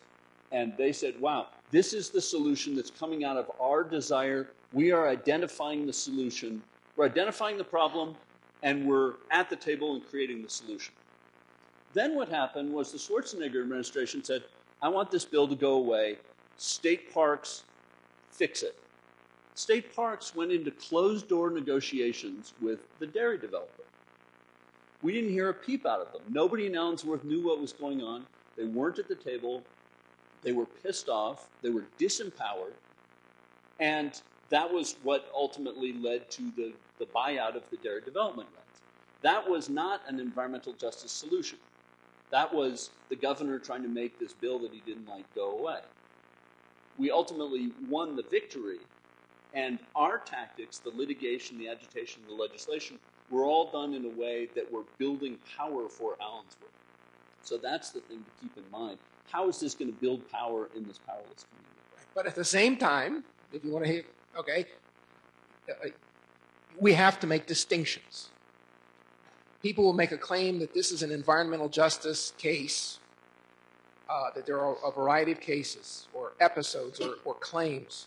and they said, wow, this is the solution that's coming out of our desire. We are identifying the solution. We're identifying the problem, and we're at the table and creating the solution. Then what happened was the Schwarzenegger administration said, I want this bill to go away. State parks, fix it. State parks went into closed-door negotiations with the dairy developer. We didn't hear a peep out of them. Nobody in Allensworth knew what was going on. They weren't at the table. They were pissed off. They were disempowered. And that was what ultimately led to the buyout of the dairy development rights. That was not an environmental justice solution. That was the governor trying to make this bill that he didn't like go away. We ultimately won the victory, and our tactics, the litigation, the agitation, the legislation, were all done in a way that we're building power for Allensworth. So that's the thing to keep in mind. How is this going to build power in this powerless community? But at the same time, if you want to hear, okay, we have to make distinctions. People will make a claim that this is an environmental justice case, that there are a variety of cases or episodes or claims.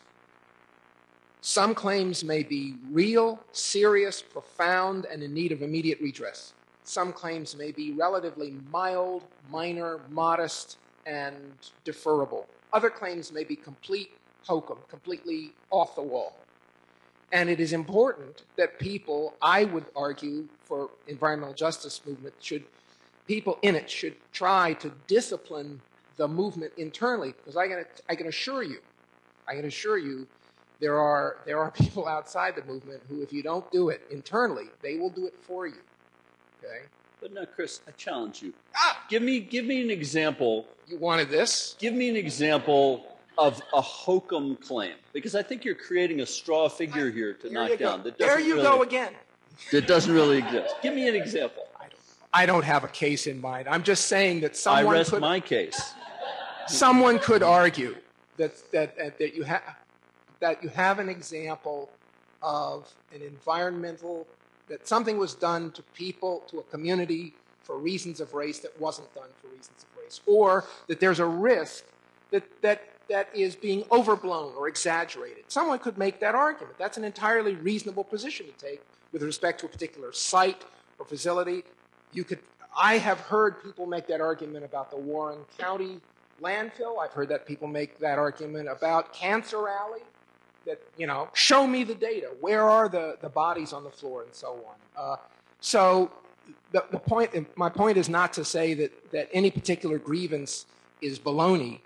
Some claims may be real, serious, profound, and in need of immediate redress. Some claims may be relatively mild, minor, modest, and deferrable. Other claims may be complete hokum, completely off the wall. And it is important that people, I would argue, for environmental justice movement, people in it should try to discipline the movement internally, because I can assure you, there are people outside the movement who, if you don't do it internally, they will do it for you. Okay. But no, Chris, I challenge you. Give me an example. You wanted this? Give me an example of a hokum claim, because I think you're creating a straw figure here to knock down. There you go again. That doesn't really exist. Give me an example. I don't have a case in mind. I'm just saying that I rest my case. Someone could argue that you have an example of an environmental, that something was done to people, to a community for reasons of race that wasn't done for reasons of race, or that there's a risk that is being overblown or exaggerated. Someone could make that argument. That's an entirely reasonable position to take with respect to a particular site or facility. I have heard people make that argument about the Warren County landfill. I've heard that people make that argument about Cancer Alley. That, show me the data. Where are the bodies on the floor and so on. So my point is not to say that any particular grievance is baloney,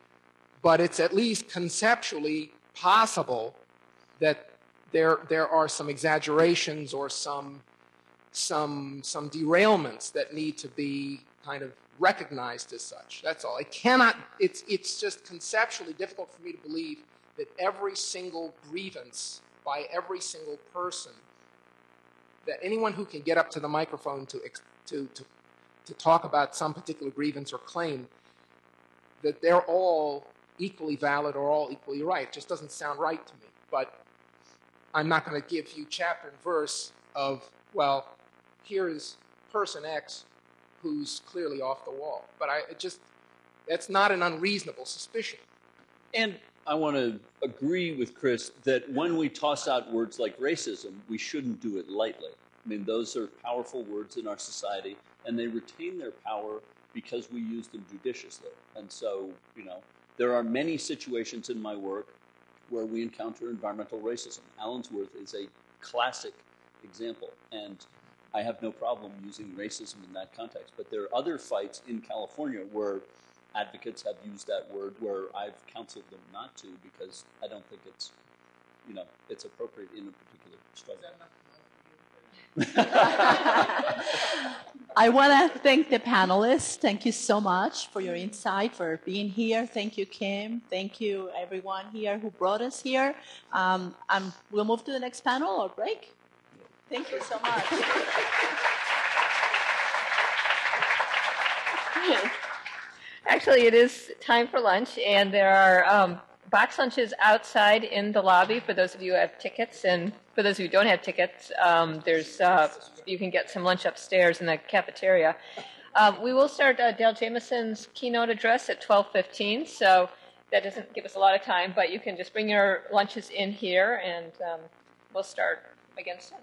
but it's at least conceptually possible that there are some exaggerations or some derailments that need to be kind of recognized as such. That's all. It's just conceptually difficult for me to believe that every single grievance by every single person, that anyone who can get up to the microphone to talk about some particular grievance or claim, that they're all equally valid or all equally right. It just doesn't sound right to me. But I'm not going to give you chapter and verse of, well, here is person X who's clearly off the wall. But that's not an unreasonable suspicion. And I want to agree with Chris that when we toss out words like racism, we shouldn't do it lightly. I mean, those are powerful words in our society, and they retain their power because we use them judiciously. And so, there are many situations in my work where we encounter environmental racism. Allensworth is a classic example, and I have no problem using racism in that context. But there are other fights in California where advocates have used that word where I've counseled them not to because I don't think it's, it's appropriate in a particular struggle. I want to thank the panelists. Thank you so much for your insight, for being here. Thank you, Kim. Thank you, everyone here who brought us here. We'll move to the next panel or break. Thank you so much. Actually, it is time for lunch, and there are box lunches outside in the lobby for those of you who have tickets, and for those of you who don't have tickets, you can get some lunch upstairs in the cafeteria. We will start Dale Jameson's keynote address at 12:15, so that doesn't give us a lot of time, but you can just bring your lunches in here, and we'll start again soon.